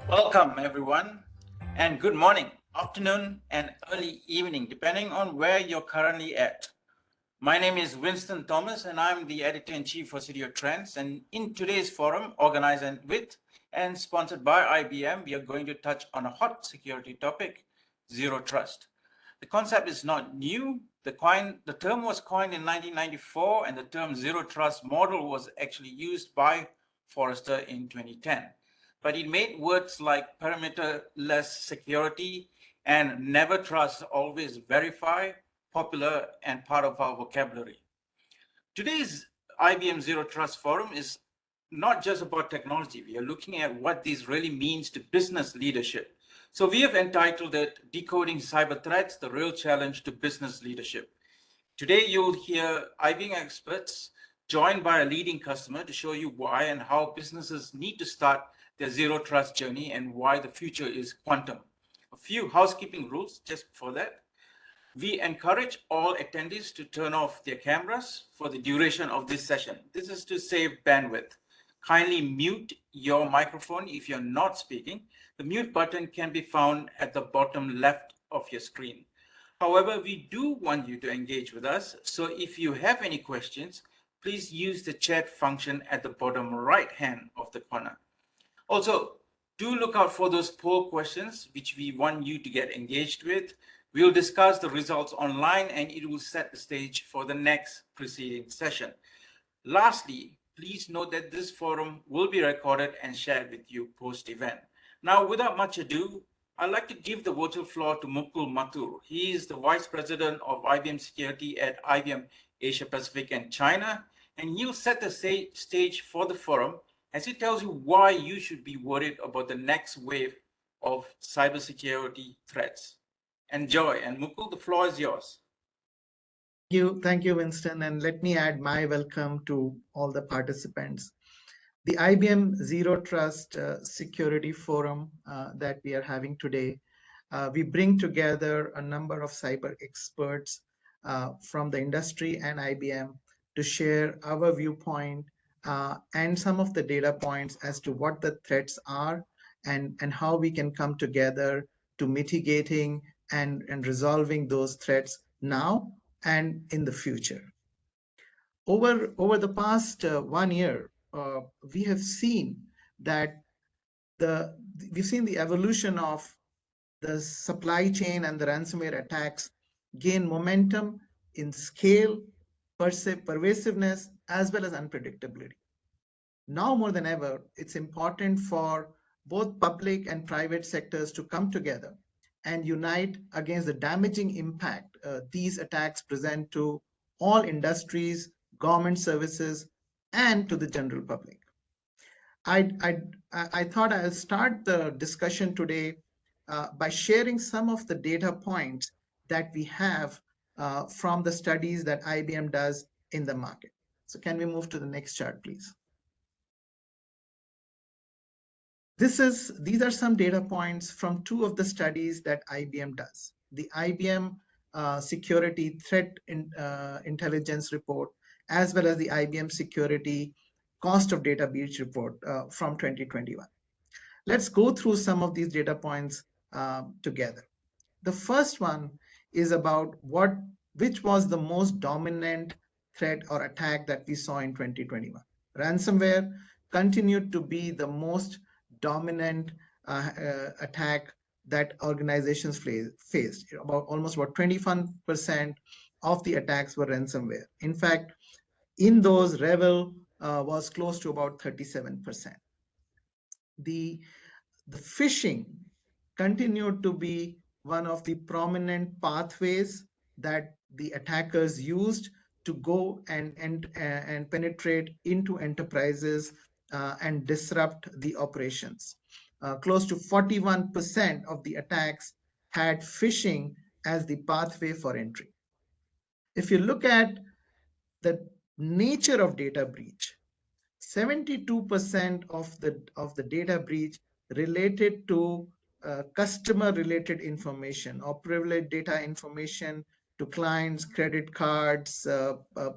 Welcome, everyone, and good morning, afternoon, and early evening, depending on where you're currently at. My name is Winston Thomas, and I'm the editor-in-chief for Studio Trends. And in today's forum, organized with and sponsored by IBM, we are going to touch on a hot security topic, zero trust. The concept is not new. The term was coined in 1994, and the term zero trust model was actually used by Forrester in 2010. But it made words like perimeter-less security and never trust, always verify popular and part of our vocabulary. Today's IBM Zero Trust Forum is not just about technology. We are looking at what this really means to business leadership. So we have entitled it Decoding Cyber Threats, the Real Challenge to Business Leadership. Today, you'll hear IBM experts joined by a leading customer to show you why and how businesses need to start their zero trust journey and why the future is quantum. A few housekeeping rules just before that. We encourage all attendees to turn off their cameras for the duration of this session. This is to save bandwidth. Kindly mute your microphone if you're not speaking. The mute button can be found at the bottom left of your screen. However, we do want you to engage with us. So if you have any questions, please use the chat function at the bottom right hand of the corner. Also, do look out for those poll questions, which we want you to get engaged with. We'll discuss the results online and it will set the stage for the next preceding session. Lastly, please note that this forum will be recorded and shared with you post-event. Now, without much ado, I'd like to give the virtual floor to Mukul Mathur. He is the Vice President of IBM Security at IBM Asia Pacific and China, and he'll set the stage for the forum as he tells you why you should be worried about the next wave of cybersecurity threats. Enjoy, and Mukul, the floor is yours. Thank you, Winston, and let me add my welcome to all the participants. The IBM Zero Trust Security Forum that we are having today, we bring together a number of cyber experts from the industry and IBM to share our viewpoint and some of the data points as to what the threats are and how we can come together to mitigating and resolving those threats now and in the future. Over the past 1 year, we have seen that we've seen the evolution of the supply chain and the ransomware attacks gain momentum in scale, pervasiveness, as well as unpredictability. Now more than ever, it's important for both public and private sectors to come together and unite against the damaging impact these attacks present to all industries, government services, and to the general public. I thought I'll start the discussion today by sharing some of the data points that we have from the studies that IBM does in the market. So can we move to the next chart, please? These are some data points from two of the studies that IBM does. The IBM Security Threat Intelligence Report, as well as the IBM Security Cost of Data Breach Report from 2021. Let's go through some of these data points together. The first one is about which was the most dominant threat or attack that we saw in 2021. Ransomware continued to be the most dominant attack that organizations faced. Almost 21% of the attacks were ransomware. In fact, in those, REvil was close to about 37%. The phishing continued to be one of the prominent pathways that the attackers used to go and penetrate into enterprises and disrupt the operations. Close to 41% of the attacks had phishing as the pathway for entry. If you look at the nature of data breach, 72% of the data breach related to customer related information or privileged data information to clients, credit cards,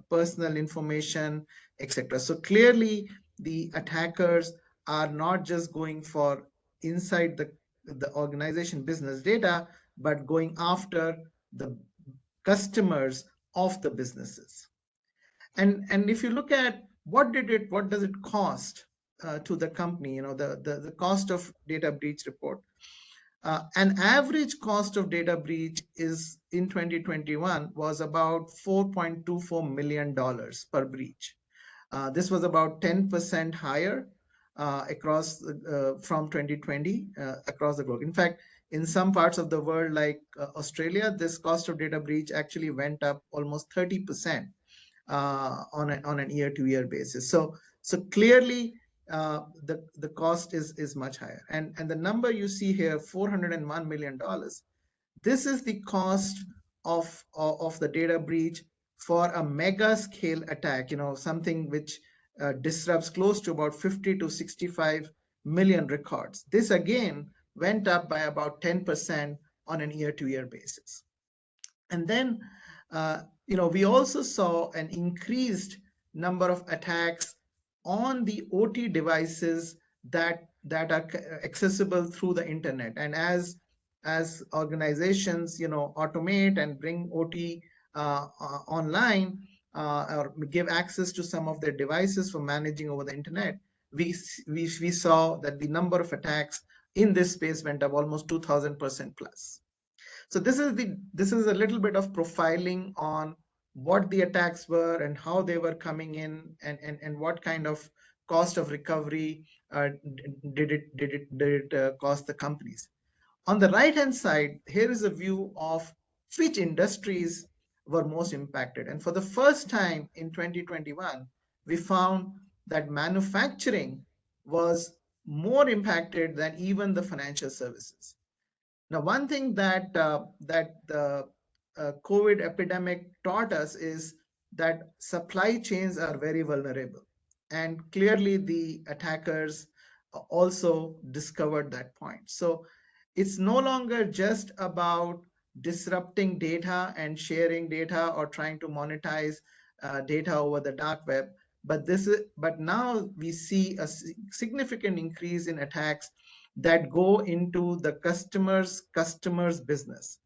personal information, etc. So clearly the attackers are not just going for inside the organization business data, but going after the customers of the businesses. And if you look at what does it cost to the company, the cost of data breach report. An average cost of data breach is in 2021 was about $4.24 million per breach. This was about 10% higher across from 2020 across the globe. In fact, in some parts of the world like Australia, this cost of data breach actually went up almost 30% on an year-to-year basis. So clearly the cost is much higher. And the number you see here, $401 million, this is the cost of the data breach for a mega scale attack, something which disrupts close to about 50 to 65 million records. This again went up by about 10% on an year-to-year basis. And then, we also saw an increased number of attacks on the OT devices that are accessible through the internet. And as organizations, automate and bring OT online or give access to some of their devices for managing over the internet, we saw that the number of attacks in this space went up almost 2,000% plus. So this is a little bit of profiling on what the attacks were and how they were coming in, and what kind of cost of recovery did it cost the companies. On the right hand side, here is a view of which industries were most impacted. And for the first time in 2021, we found that manufacturing was more impacted than even the financial services. Now, one thing that the COVID epidemic taught us is that supply chains are very vulnerable, and clearly the attackers also discovered that point. So it's no longer just about disrupting data and sharing data or trying to monetize data over the dark web, but now we see a significant increase in attacks that go into the customer's business,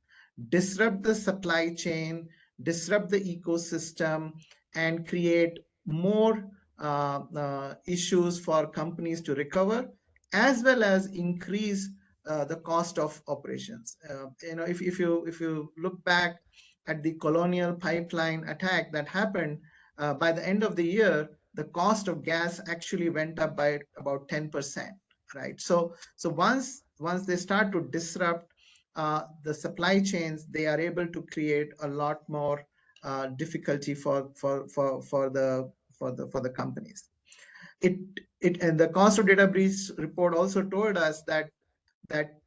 disrupt the supply chain, disrupt the ecosystem, and create more issues for companies to recover, as well as increase the cost of operations. If you look back at the Colonial Pipeline attack that happened, by the end of the year, the cost of gas actually went up by about 10%. Right. So once they start to disrupt the supply chains, they are able to create a lot more difficulty for the companies. And the cost of data breach report also told us that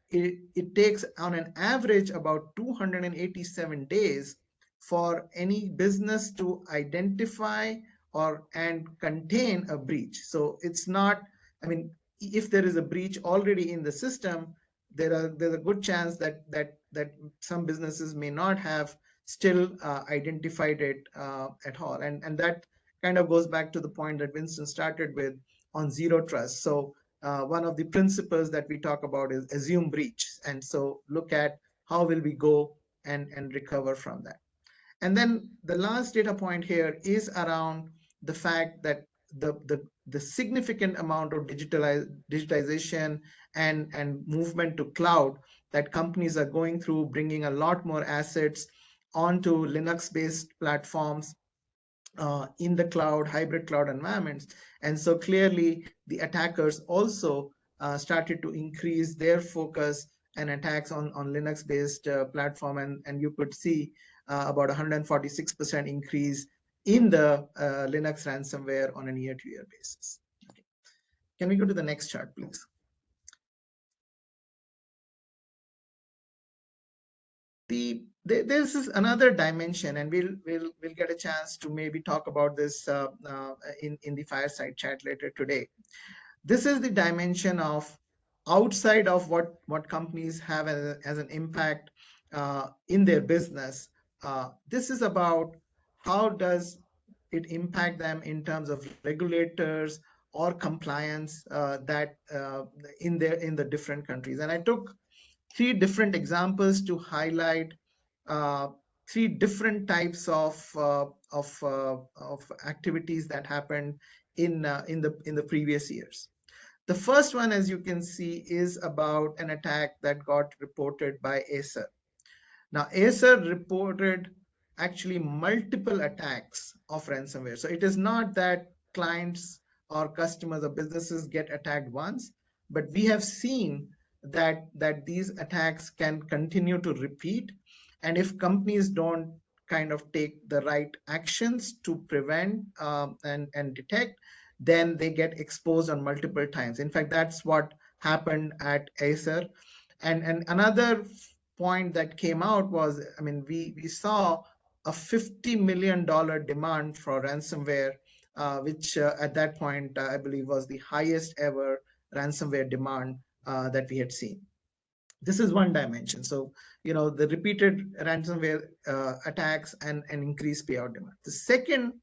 it takes on an average about 287 days for any business to identify and contain a breach. So it's not, I mean, if there is a breach already in the system, there's a good chance that some businesses may not have still identified it at all. And that kind of goes back to the point that Winston started with on zero trust. So one of the principles that we talk about is assume breach. And so look at how will we go and recover from that. And then the last data point here is around the fact that the significant amount of digitization and movement to cloud that companies are going through, bringing a lot more assets onto Linux-based platforms in the cloud, hybrid cloud environments. And so clearly the attackers also started to increase their focus and attacks on Linux-based platform. And you could see about 146% increase in the Linux ransomware on a year-to-year basis. Okay. Can we go to the next chart, please? This is another dimension, and we'll get a chance to maybe talk about this in the fireside chat later today. This is the dimension of outside of what companies have as an impact in their business. This is about how does it impact them in terms of regulators or compliance that in the different countries. And I took three different examples to highlight uh, three different types of activities that happened in the previous years. The first one, as you can see, is about an attack that got reported by Acer. Now, Acer reported actually multiple attacks of ransomware. So it is not that clients or customers or businesses get attacked once, but we have seen that these attacks can continue to repeat. And if companies don't kind of take the right actions to prevent and detect, then they get exposed on multiple times. In fact, that's what happened at Acer. And another point that came out was, I mean, we saw a $50 million demand for ransomware, which at that point, I believe was the highest ever ransomware demand that we had seen. This is one dimension. So, the repeated ransomware attacks and increased payout demand. The second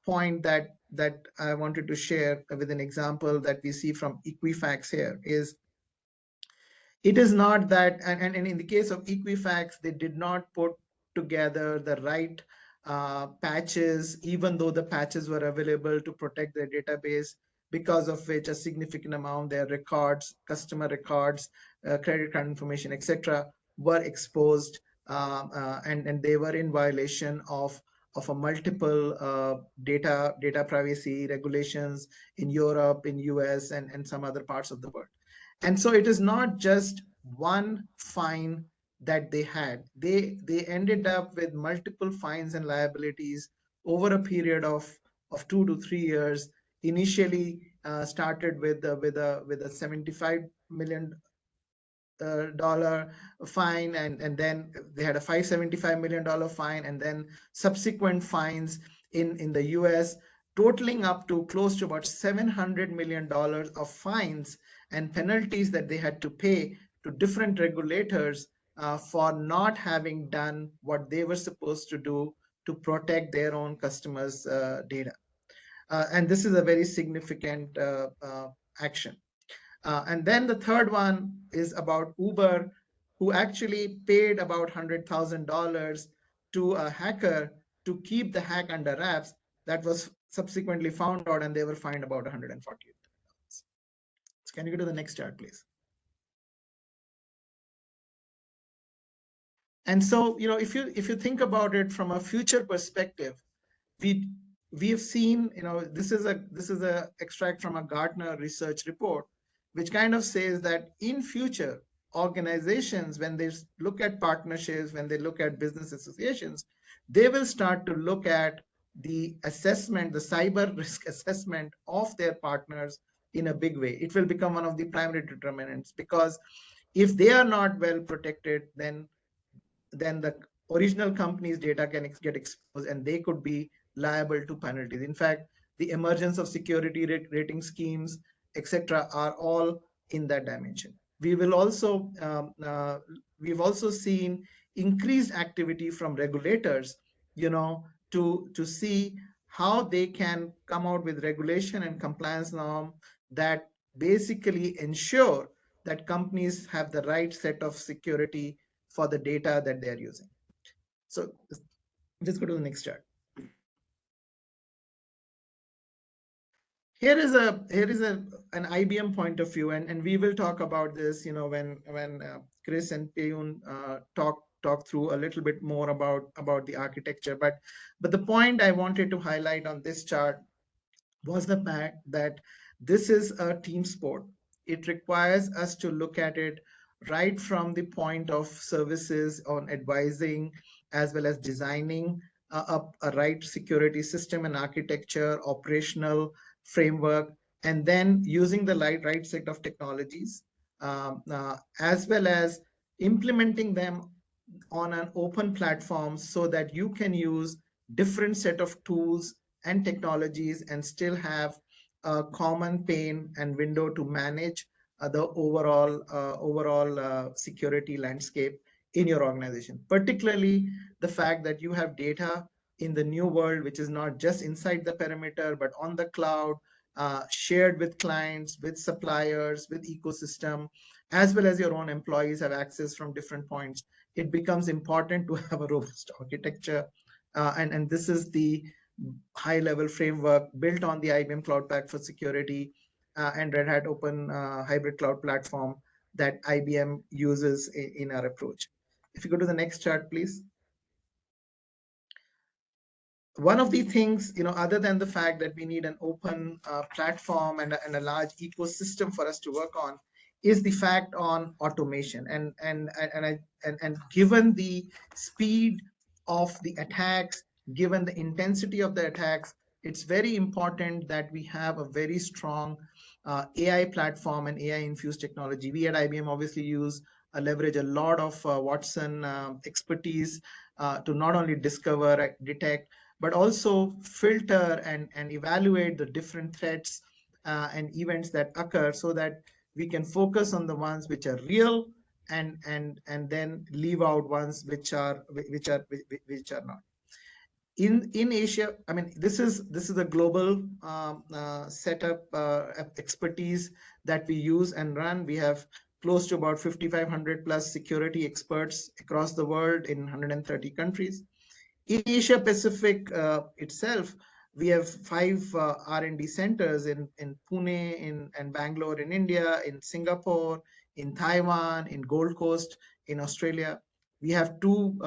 point that I wanted to share with an example that we see from Equifax here is, it is not that, and in the case of Equifax, they did not put together the right patches, even though the patches were available to protect their database, because of which a significant amount their records, customer records, credit card information, etc., were exposed, and they were in violation of a multiple data privacy regulations in Europe, in US, and some other parts of the world. And so it is not just one fine that they had. They ended up with multiple fines and liabilities over a period of 2 to 3 years. Initially started with a $75 million dollar fine, and then they had a $575 million fine, and then subsequent fines in the US, totaling up to close to about $700 million of fines and penalties that they had to pay to different regulators for not having done what they were supposed to do to protect their own customers' data. And this is a very significant action. And then the third one is about Uber, who actually paid about $100,000 to a hacker to keep the hack under wraps. That was subsequently found out, and they were fined about $148. Can you go to the next chart, please? And so, if you think about it from a future perspective, we have seen, this is a extract from a Gartner research report, which kind of says that in future, organizations, when they look at partnerships, when they look at business associations, they will start to look at the assessment, the cyber risk assessment of their partners in a big way. It will become one of the primary determinants, because if they are not well protected, then the original company's data can get exposed, and they could be liable to penalties. In fact, the emergence of security rating schemes, etc., are all in that dimension. We will also we've also seen increased activity from regulators, to see how they can come out with regulation and compliance norm that basically ensure that companies have the right set of security for the data that they're using. So let's go to the next chart. Here is an IBM point of view, and we will talk about this, when Chris and Payun talk through a little bit more about the architecture. But the point I wanted to highlight on this chart was the fact that this is a team sport. It requires us to look at it right from the point of services on advising, as well as designing a right security system and architecture, operational framework, and then using the right set of technologies, as well as implementing them on an open platform so that you can use different set of tools and technologies and still have a common pane and window to manage the overall security landscape in your organization. Particularly the fact that you have data in the new world, which is not just inside the perimeter, but on the cloud, shared with clients, with suppliers, with ecosystem, as well as your own employees have access from different points, it becomes important to have a robust architecture. And this is the high-level framework built on the IBM Cloud Pak for Security and Red Hat Open Hybrid Cloud Platform that IBM uses in our approach. If you go to the next chart, please. One of the things, other than the fact that we need an open platform and a large ecosystem for us to work on, is the fact on automation. And given the speed of the attacks, given the intensity of the attacks, it's very important that we have a very strong AI platform and AI infused technology. We at IBM obviously leverage a lot of Watson expertise to not only discover, detect, but also filter and evaluate the different threats and events that occur, so that we can focus on the ones which are real and then leave out ones which are not. In Asia, I mean, this is a global setup expertise that we use and run. We have close to about 5,500 plus security experts across the world in 130 countries. In Asia Pacific itself, we have 5 R&D centers in Pune, in Bangalore, in India, in Singapore, in Taiwan, in Gold Coast, in Australia. We have 2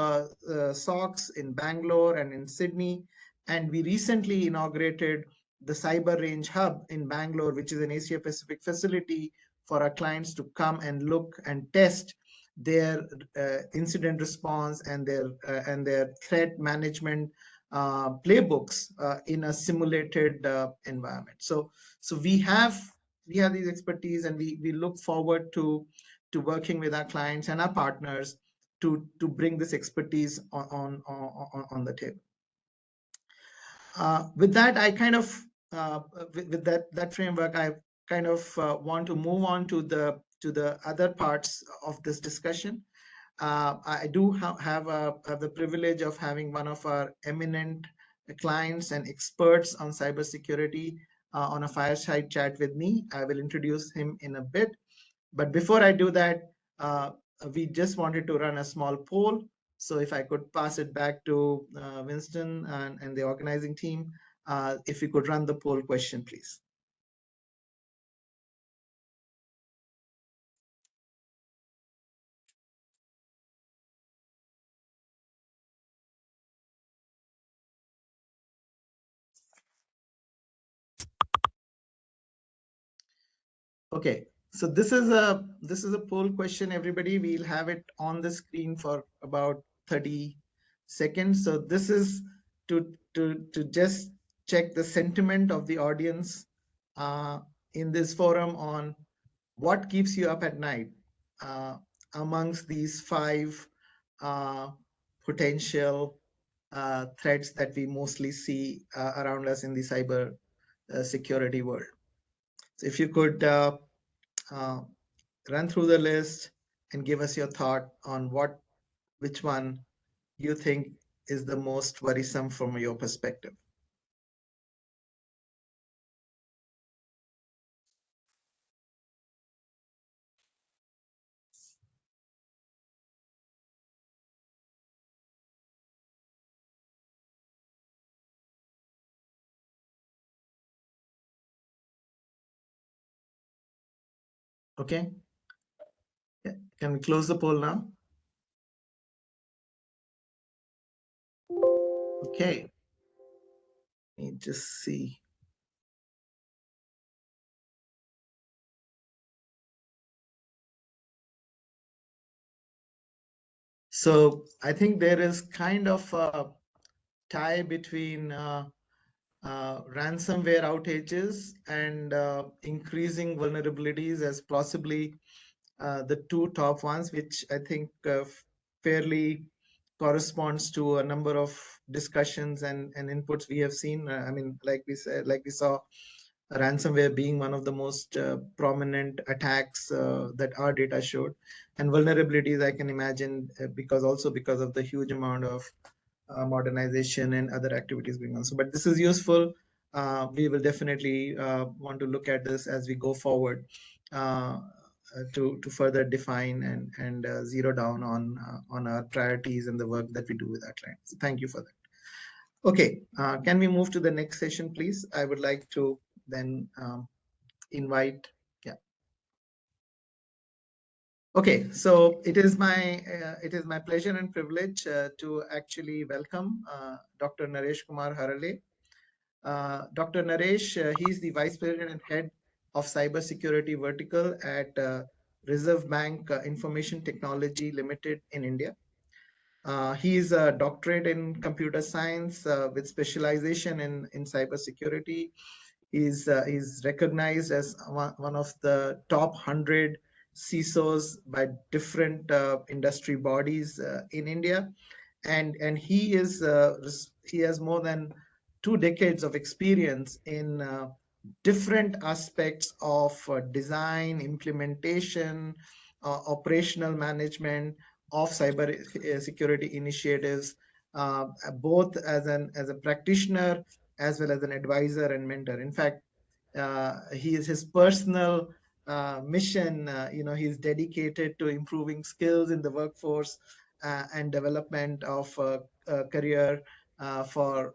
SOCs in Bangalore and in Sydney, and we recently inaugurated the Cyber Range Hub in Bangalore, which is an Asia Pacific facility for our clients to come and look and test their incident response and their threat management playbooks in a simulated environment. So we have these expertise, and we look forward to working with our clients and our partners to bring this expertise on the table. With that, I kind of with that framework, I kind of want to move on to the other parts of this discussion. I do have the privilege of having one of our eminent clients and experts on cybersecurity on a fireside chat with me. I will introduce him in a bit. But before I do that, we just wanted to run a small poll. So if I could pass it back to Winston and the organizing team, if we could run the poll question, please. Okay, so this is a poll question, everybody. We'll have it on the screen for about 30 seconds. So this is to just check the sentiment of the audience in this forum on what keeps you up at night amongst these 5 potential threats that we mostly see around us in the cyber security world. So if you could run through the list and give us your thought on which one you think is the most worrisome from your perspective. Okay. Yeah. Can we close the poll now? Okay. Let me just see. So I think there is kind of a tie between ransomware outages and increasing vulnerabilities as possibly the 2 top ones, which I think fairly corresponds to a number of discussions and inputs we have seen. I mean, like we saw ransomware being one of the most prominent attacks that our data showed, and vulnerabilities I can imagine because of the huge amount of modernization and other activities going on. So, but this is useful. we will definitely want to look at this as we go forward to further define and zero down on our priorities and the work that we do with our clients. So thank you for that. Okay, can we move to the next session, please? I would like to then invite. Yeah. Okay, so it is my pleasure and privilege to actually welcome Dr. Naresh Kumar Harale. Dr. Naresh, he's the Vice President and Head of Cybersecurity Vertical at Reserve Bank Information Technology Limited in India. He is a doctorate in computer science with specialization in cybersecurity. He's recognized as one of the top 100 CISOs by different industry bodies in India, and he has more than 2 decades of experience in different aspects of design, implementation, operational management of cyber security initiatives, both as a practitioner as well as an advisor and mentor. In fact, his personal mission, he's dedicated to improving skills in the workforce and development of career for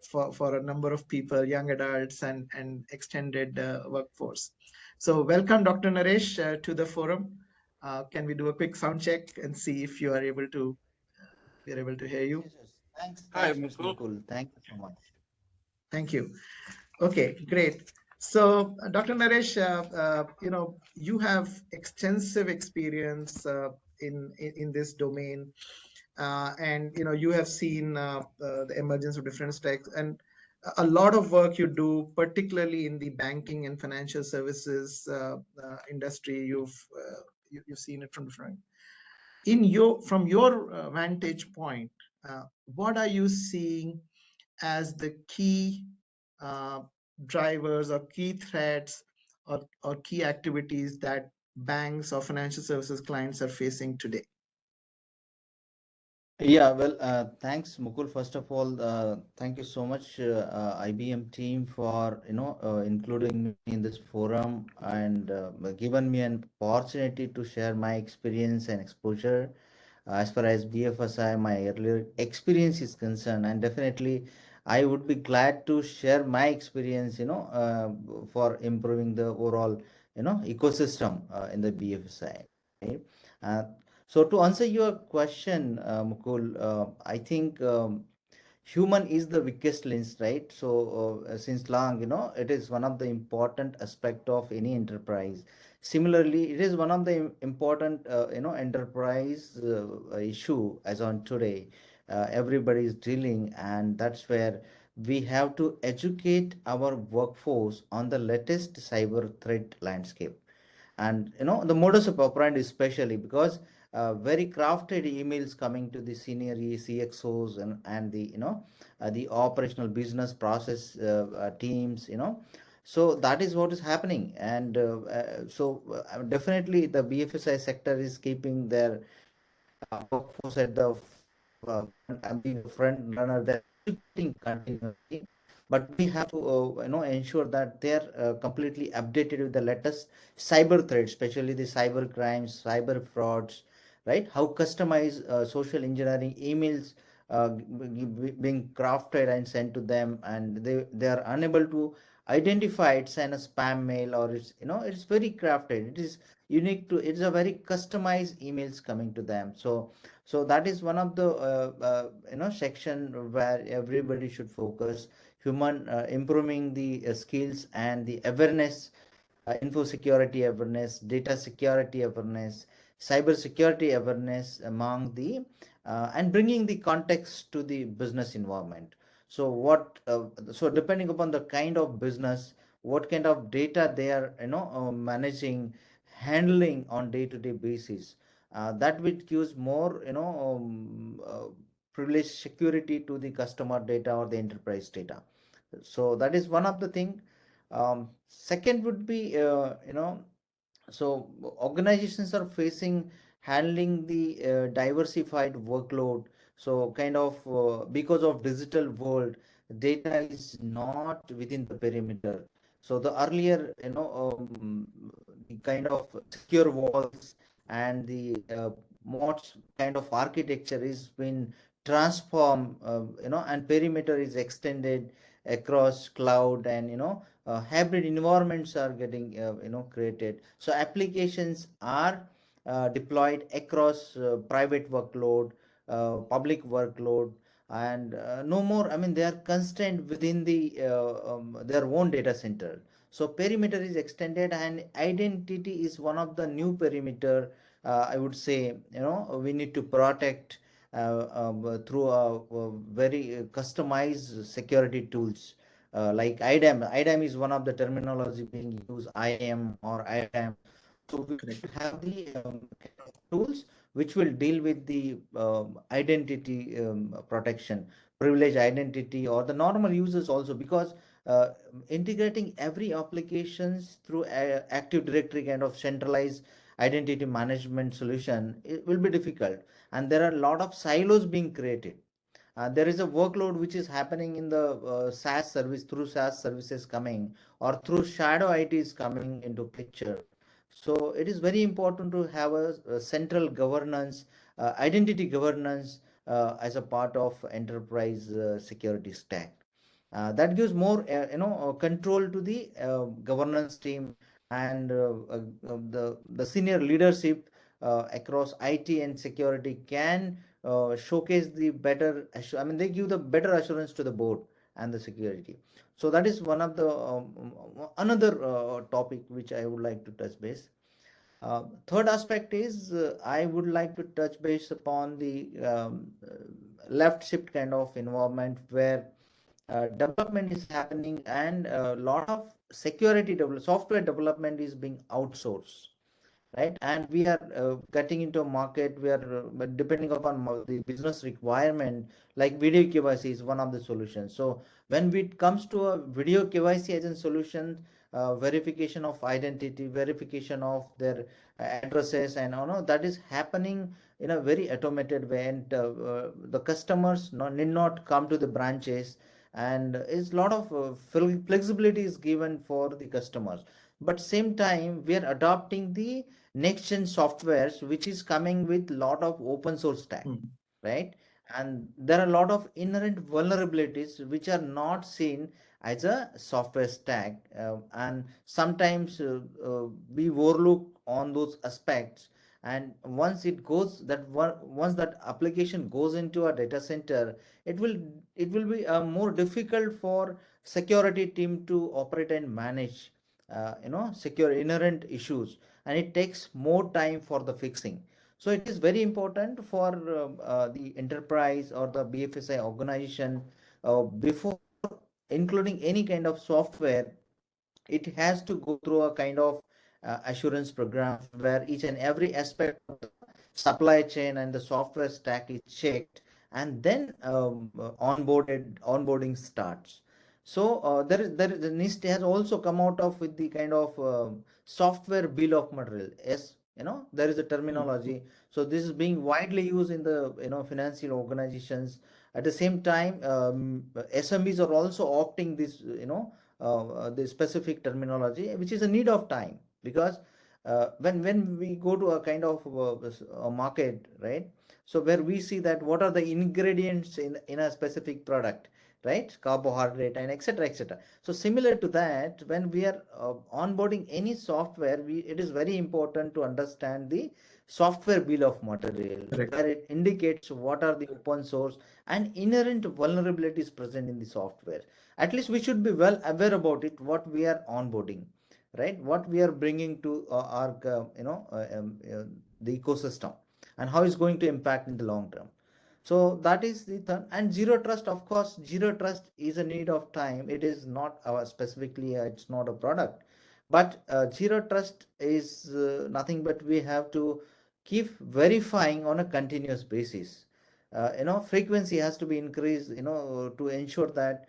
a number of people, young adults and extended workforce. So welcome, Dr. Naresh, to the forum. Can we do a quick sound check and see if you are able to, we are able to hear you? Yes, yes. Thanks, Hi, thanks, Mr. Mukul. Mukul. Thank you so much. Thank you. Okay, great. So, Dr. Naresh, you have extensive experience in this domain, and you have seen the emergence of different stacks and a lot of work you do, particularly in the banking and financial services industry. You've seen it from different. From your vantage point, what are you seeing as the key uh, drivers or key threats or key activities that banks or financial services clients are facing today? Yeah, well, thanks, Mukul. First of all, thank you so much, IBM team, for including me in this forum and given me an opportunity to share my experience and exposure as far as BFSI, my earlier experience is concerned, and definitely I would be glad to share my experience, for improving the overall, ecosystem in the BFSI. Right? Uh, so to answer your question, Mukul, I think human is the weakest link, right? So since long, it is one of the important aspect of any enterprise. Similarly, it is one of the important, enterprise issue as on today. Everybody is dealing, and that's where we have to educate our workforce on the latest cyber threat landscape. And the modus operandi, especially because very crafted emails coming to the senior CXOs and the the operational business process teams, so that is what is happening. And definitely the BFSI sector is keeping their workforce at the being a front runner. They're educating continuously, but we have to ensure that they're completely updated with the latest cyber threats, especially the cyber crimes, cyber frauds, right? How customized social engineering emails being crafted and sent to them, and they are unable to identify it's an a spam mail, or it's very crafted, it is unique to, it's a very customized emails coming to them. So that is one of the section where everybody should focus, human improving the skills and the awareness, info security awareness, data security awareness, cyber security awareness among the and bringing the context to the business environment. So so depending upon the kind of business, what kind of data they are managing, handling on day-to-day basis, that will gives more privileged security to the customer data or the enterprise data. So that is one of the thing. Second would be so organizations are facing handling the diversified workload. So kind of because of digital world, data is not within the perimeter. So the earlier, the kind of secure walls and the mods kind of architecture is been transformed, and perimeter is extended across cloud, and hybrid environments are getting created. So applications are deployed across private workload, public workload, and no more, I mean, they are constrained within their own data center. So perimeter is extended, and identity is one of the new perimeter. I would say, we need to protect through a very customized security tools, like IDAM. IDAM is one of the terminology being used, IAM or IDAM. So we should have the kind of tools which will deal with the identity protection, privilege identity, or the normal users also, because uh, integrating every applications through Active Directory kind of centralized identity management solution, it will be difficult, and there are a lot of silos being created. There is a workload which is happening in the SaaS service, through SaaS services coming, or through shadow IT is coming into picture. So it is very important to have a central governance, identity governance, as a part of enterprise security stack. That gives more, control to the governance team, and the senior leadership across IT and security can showcase the better. I mean, they give the better assurance to the board and the security. So that is one of the another topic which I would like to touch base. Third aspect is, I would like to touch base upon the left shift kind of environment where development is happening, and a lot of software development is being outsourced, right? And we are getting into a market where, depending upon the business requirement, like video KYC is one of the solutions. So when it comes to a video KYC as a solution, verification of identity, verification of their addresses, and that is happening in a very automated way, and the customers need not come to the branches, and is lot of flexibility is given for the customers. But same time, we are adopting the next gen softwares which is coming with lot of open source stack, right? And there are a lot of inherent vulnerabilities which are not seen as a software stack, and sometimes we overlook on those aspects. And once it goes that once that application goes into a data center, it will be more difficult for security team to operate and manage secure inherent issues, and it takes more time for the fixing. So it is very important for the enterprise or the BFSI organization, before including any kind of software, it has to go through a kind of assurance program where each and every aspect of the supply chain and the software stack is checked, and then onboarding starts. So there is the Nist has also come out of with the kind of software bill of material. Yes, there is a terminology. So this is being widely used in the financial organizations. At the same time, SMBs are also opting this, the specific terminology, which is a need of time, because when we go to a kind of a market, right? So where we see that what are the ingredients in a specific product, right? Carbohydrate and etc etc. So similar to that, when we are onboarding any software, it is very important to understand the software bill of material, where it indicates what are the open source and inherent vulnerabilities present in the software. At least we should be well aware about it, what we are onboarding, right? What we are bringing to our the ecosystem, and how it's going to impact in the long term. So that is the third. And zero trust, of course, zero trust is a need of time. It is not our specifically, it's not a product, but zero trust is nothing but we have to keep verifying on a continuous basis. Frequency has to be increased, to ensure that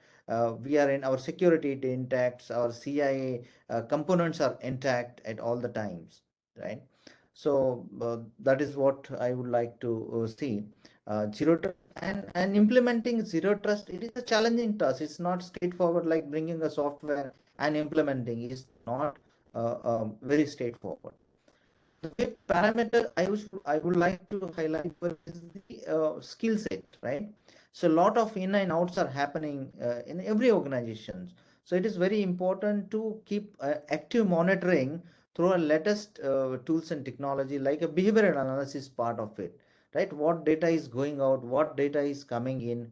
we are in our security intact, our CIA components are intact at all the times, right? So that is what I would like to see. Zero trust and implementing zero trust, it is a challenging task. It's not straightforward like bringing a software and implementing. It is not very straightforward. The fifth parameter I would like to highlight is the skill set, right? So a lot of in and outs are happening in every organization. So it is very important to keep active monitoring through a latest tools and technology like a behavioral analysis part of it, right? What data is going out, what data is coming in,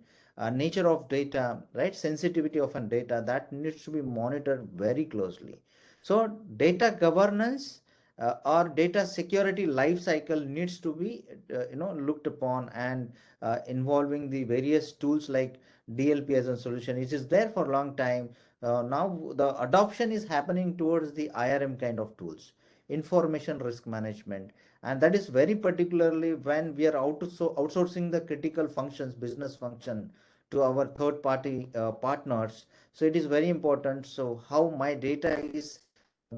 nature of data, right? Sensitivity of an data that needs to be monitored very closely. So data governance or data security life cycle needs to be looked upon, and involving the various tools like DLP as a solution. It is there for a long time. Now the adoption is happening towards the IRM kind of tools, information risk management, and that is very particularly when we are outsourcing the critical functions, business function, to our third party partners. So it is very important. So how my data is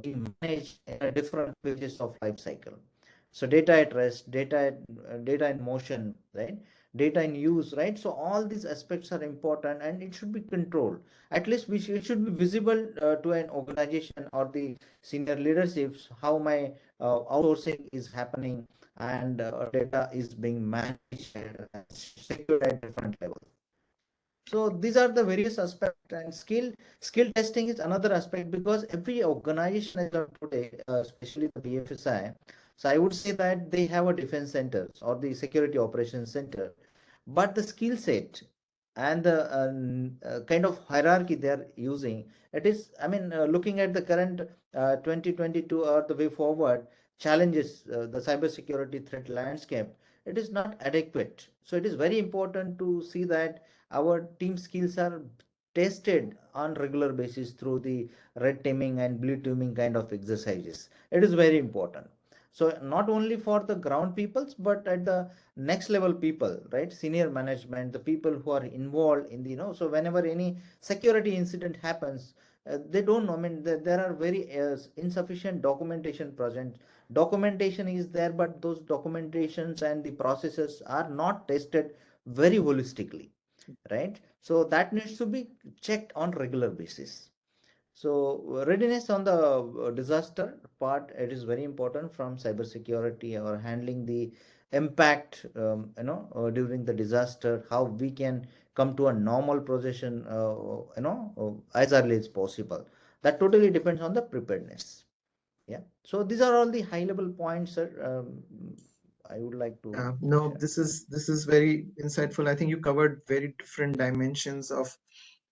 being managed in a different phases of life cycle. So data at rest, data in motion, right? Data in use, right? So all these aspects are important, and it should be controlled. At least it should be visible to an organization or the senior leaderships how my outsourcing is happening, and data is being managed and secured at different levels. So these are the various aspects, and skill testing is another aspect, because every organization as of today, especially the BFSI, so I would say that they have a defense center or the security operations center, but the skill set and the kind of hierarchy they are using, it is, I mean, looking at the current 2022 or the way forward challenges, the cybersecurity threat landscape, it is not adequate. So it is very important to see that our team skills are tested on regular basis through the red teaming and blue teaming kind of exercises. It is very important. So not only for the ground peoples, but at the next level people, right? Senior management, the people who are involved in the, so whenever any security incident happens, they don't know. I mean, there are very insufficient documentation present. Documentation is there, but those documentations and the processes are not tested very holistically, right? So that needs to be checked on regular basis. So readiness on the disaster part, it is very important from cybersecurity or handling the impact, during the disaster, how we can come to a normal position, as early as possible. That totally depends on the preparedness. Yeah. So these are all the high level points, sir. I would like to No, share. this is very insightful. I think you covered very different dimensions of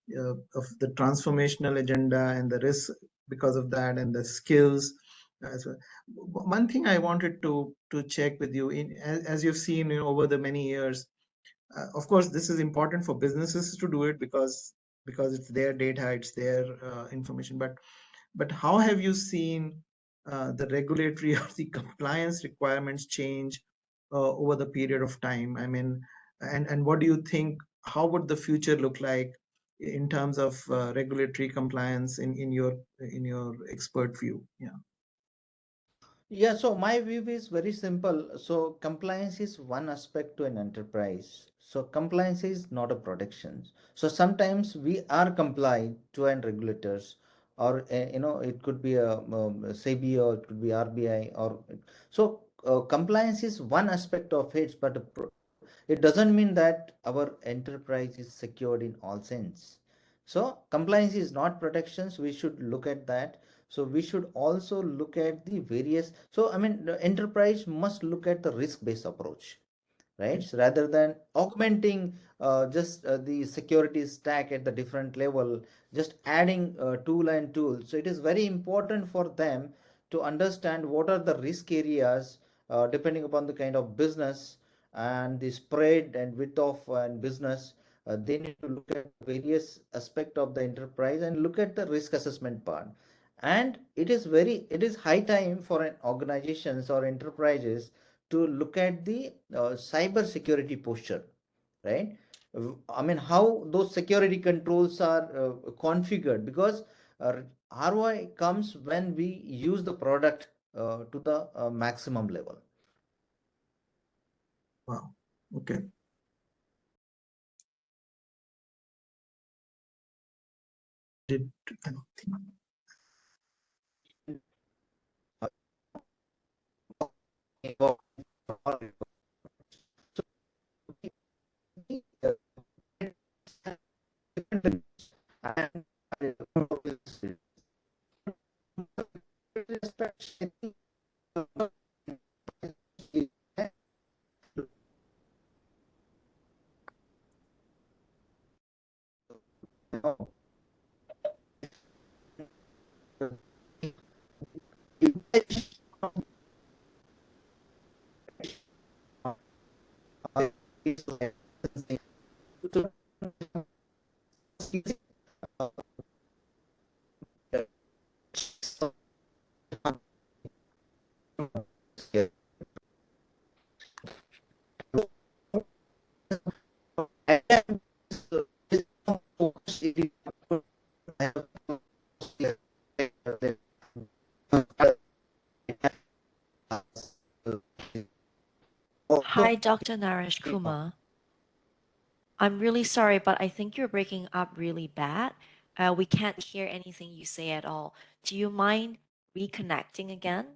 the transformational agenda and the risk because of that, and the skills as well. One thing I wanted to check with you, as you've seen, over the many years, of course, this is important for businesses to do it because it's their data, it's their information. But how have you seen the regulatory or the compliance requirements change over the period of time? I mean, and what do you think? How would the future look like in terms of regulatory compliance in your expert view? Yeah. Yeah, so my view is very simple. So compliance is one aspect to an enterprise. So compliance is not a protection. So sometimes we are compliant to an regulators, or it could be a SEBI, or it could be RBI, or so compliance is one aspect of it, but it doesn't mean that our enterprise is secured in all sense. So compliance is not protections. We should look at that. So we should also look at the various. So I mean, the enterprise must look at the risk-based approach, right? So rather than augmenting just the security stack at the different level, just adding tool and tool. So it is very important for them to understand what are the risk areas depending upon the kind of business and the spread and width of and business. They need to look at various aspect of the enterprise and look at the risk assessment part. And it is high time for an organizations or enterprises to look at the cyber security posture, right? I mean, how those security controls are configured, because uh, ROI comes when we use the product to the maximum level. Wow. Okay. Did I don't think. Hi, Dr. Naresh Kumar. I'm really sorry, but I think you're breaking up really bad. We can't hear anything you say at all. Do you mind reconnecting again?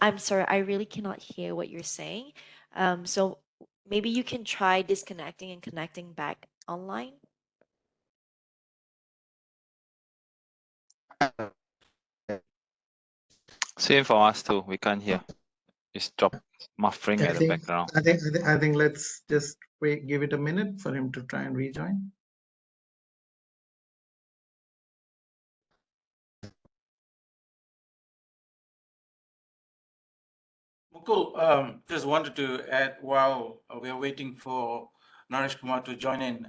I'm sorry, I really cannot hear what you're saying. So maybe you can try disconnecting and connecting back online. Same for us too. We can't hear. It's drop muffling I at the think background. I think let's just wait, give it a minute for him to try and rejoin. Mukul, just wanted to add while we are waiting for Naresh Kumar to join in.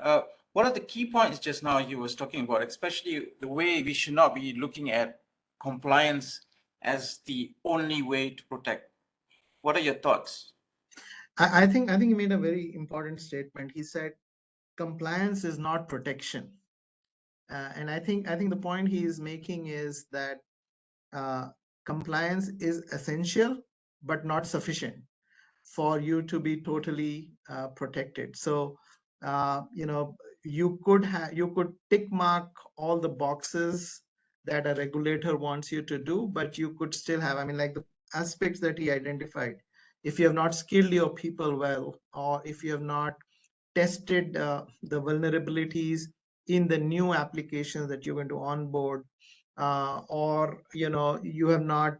What are the key points just now you was talking about, especially the way we should not be looking at compliance as the only way to protect? What are your thoughts? I think he made a very important statement. He said compliance is not protection. And I think the point he is making is that compliance is essential but not sufficient for you to be totally protected. So you could tick mark all the boxes that a regulator wants you to do, but you could still have, I mean, like the aspects that he identified, if you have not skilled your people well, or if you have not tested the vulnerabilities in the new applications that you're going to onboard, or you have not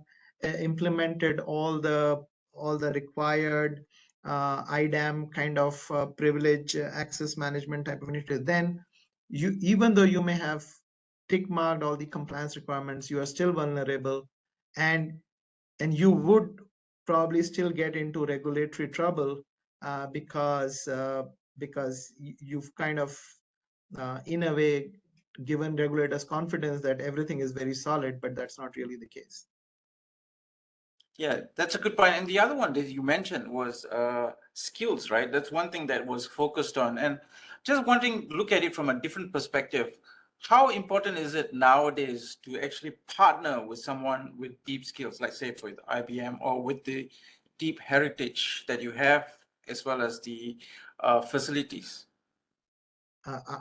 implemented all the required IDAM kind of privilege access management type of initiative, then you, even though you may have tick marked all the compliance requirements, you are still vulnerable, and you would probably still get into regulatory trouble because you've kind of in a way given regulators confidence that everything is very solid, but that's not really the case. Yeah, that's a good point. And the other one that you mentioned was skills, right? That's one thing that was focused on. And just wanting to look at it from a different perspective, how important is it nowadays to actually partner with someone with deep skills, like say for the IBM or with the deep heritage that you have, as well as the facilities?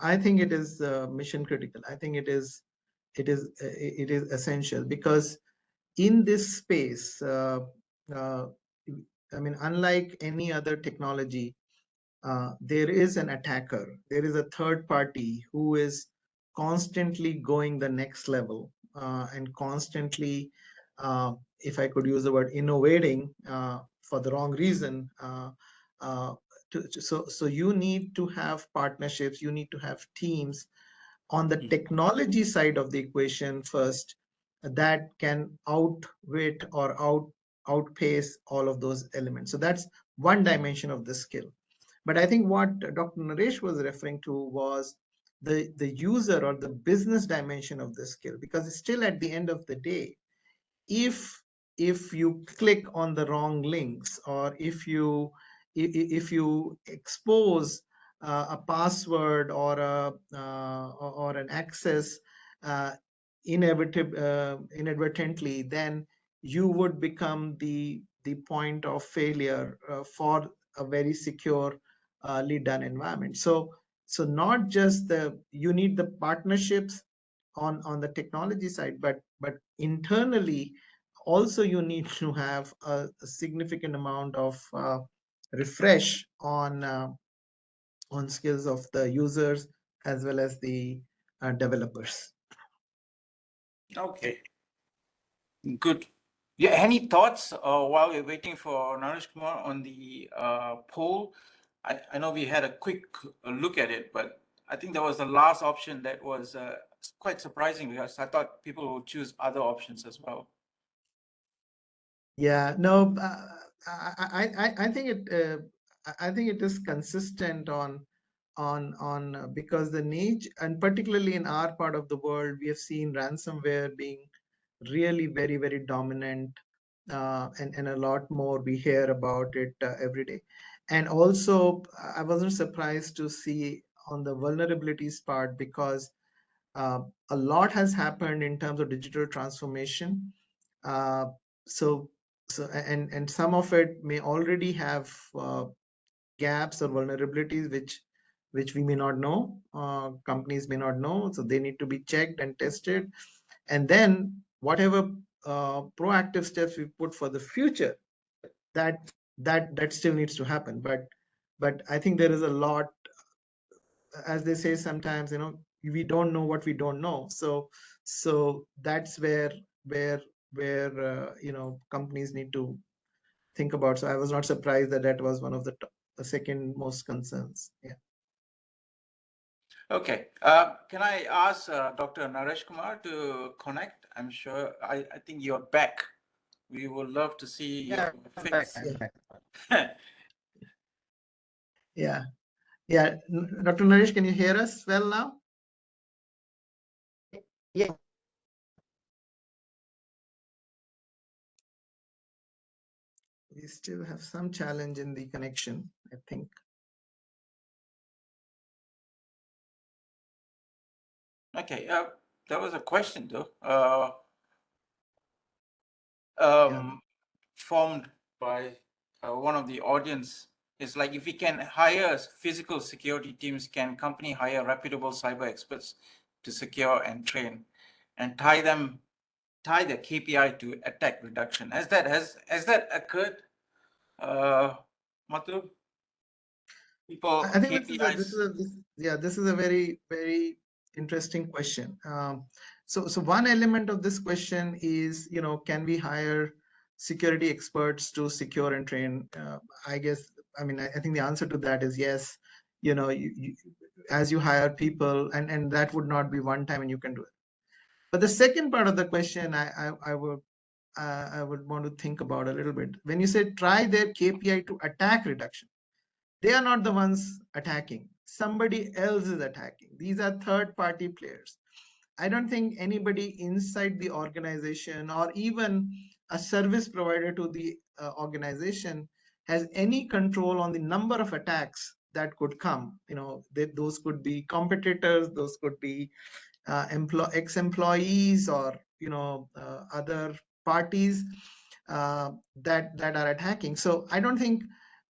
I think it is mission critical. I think it is essential, because in this space, I mean, unlike any other technology, there is an attacker. There is a third party who is constantly going the next level and constantly, if I could use the word, innovating for the wrong reason. So you need to have partnerships. You need to have teams on the technology side of the equation first that can outwit or outpace all of those elements. So that's one dimension of the skill. But I think what Dr. Naresh was referring to was the user or the business dimension of the skill, because still at the end of the day, if you click on the wrong links, or if you expose a password or an access inadvertently, then you would become the point of failure for a very secure done environment. So not just you need the partnerships on the technology side, but internally also you need to have a significant amount of refresh on skills of the users as well as the developers. Okay, good. Yeah, any thoughts while we're waiting for Naresh Kumar on the poll? I know we had a quick look at it, but I think that was the last option that was quite surprising because I thought people would choose other options as well. Yeah, no, I think it is consistent on because the niche, and particularly in our part of the world, we have seen ransomware being really very dominant, and a lot more we hear about it every day. And also, I wasn't surprised to see on the vulnerabilities part because a lot has happened in terms of digital transformation. Uh, so and some of it may already have gaps or vulnerabilities which we may not know, companies may not know, so they need to be checked and tested. And then whatever proactive steps we put for the future, that still needs to happen. But I think there is a lot, as they say sometimes, we don't know what we don't know. So that's where companies need to think about. So I was not surprised that was one of the second most concerns. Yeah. Okay, can I ask Dr. Naresh Kumar to connect? I'm sure, I think you're back. We would love to see your face. Yeah. Dr. Naresh, can you hear us well now? Yeah. We still have some challenge in the connection, I think. Okay, that was a question though. Formed by one of the audience. Is like, if we can hire physical security teams, can company hire reputable cyber experts to secure and train and tie the KPI to attack reduction? Has that occurred, Mathu? People I think KPIs. this is a very interesting question. So one element of this question is, can we hire security experts to secure and train? I think the answer to that is yes. As you hire people, and that would not be one time and you can do it. But the second part of the question, I would want to think about a little bit. When you say try their KPI to attack reduction, they are not the ones attacking. Somebody else is attacking. These are third-party players. I don't think anybody inside the organization or even a service provider to the organization has any control on the number of attacks that could come. Those could be competitors, those could be ex-employees, or other parties that are attacking. So I don't think